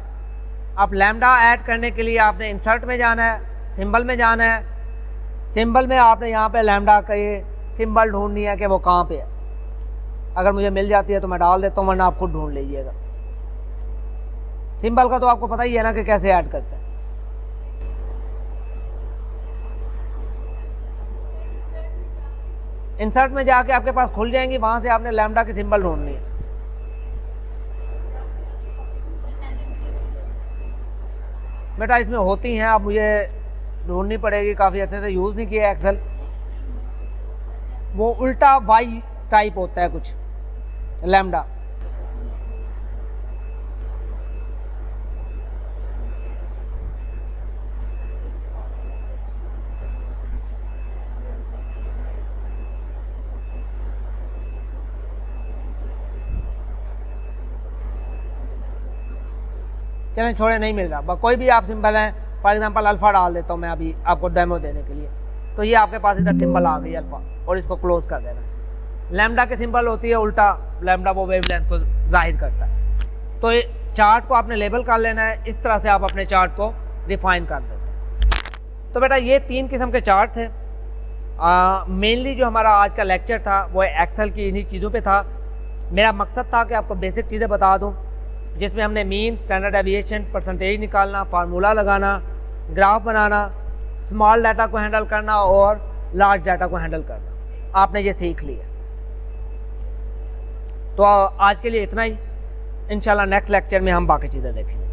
अब लैम्डा ऐड करने के लिए आपने इंसर्ट में जाना है, सिंबल में जाना है। सिंबल में आपने यहाँ पे लैम्डा का ये सिंबल ढूंढनी है कि वो कहाँ पे है। अगर मुझे मिल जाती है तो मैं डाल देता हूँ, वरना आप खुद ढूंढ लीजिएगा। सिंबल का तो आपको पता ही है ना कि कैसे ऐड करते हैं। इंसर्ट में जाके आपके पास खुल जाएंगी, वहाँ से आपने लैम्डा की सिंबल ढूंढनी है। बेटा इसमें होती हैं, अब मुझे ढूंढनी पड़ेगी, काफ़ी अच्छे से यूज़ नहीं किया एक्सेल। वो उल्टा वाई टाइप होता है कुछ, लैम्डा। चलें छोड़े, नहीं मिल रहा, कोई भी आप सिंबल हैं, फॉर एग्जांपल अल्फ़ा डाल देता हूँ मैं अभी आपको डेमो देने के लिए। तो ये आपके पास इधर सिंबल आ गई अल्फ़ा, और इसको क्लोज कर देना। लैम्डा की सिंबल होती है उल्टा, लैम्डा वो वेवलेंथ को जाहिर करता है। तो ये चार्ट को आपने लेबल कर लेना है, इस तरह से आप अपने चार्ट को डिफाइन कर देते हैं। तो बेटा ये 3 किस्म के चार्ट थे। मेनली जो हमारा आज का लेक्चर था वो एक्सेल की इन्हीं चीज़ों पे था। मेरा मकसद था कि आपको बेसिक चीज़ें बता दूं, जिसमें हमने मीन, स्टैंडर्ड डेविएशन, परसेंटेज निकालना, फार्मूला लगाना, ग्राफ बनाना, स्मॉल डाटा को हैंडल करना और लार्ज डाटा को हैंडल करना, आपने ये सीख लिया। तो आज के लिए इतना ही। इंशाल्लाह नेक्स्ट लेक्चर में हम बाकी चीज़ें देखेंगे।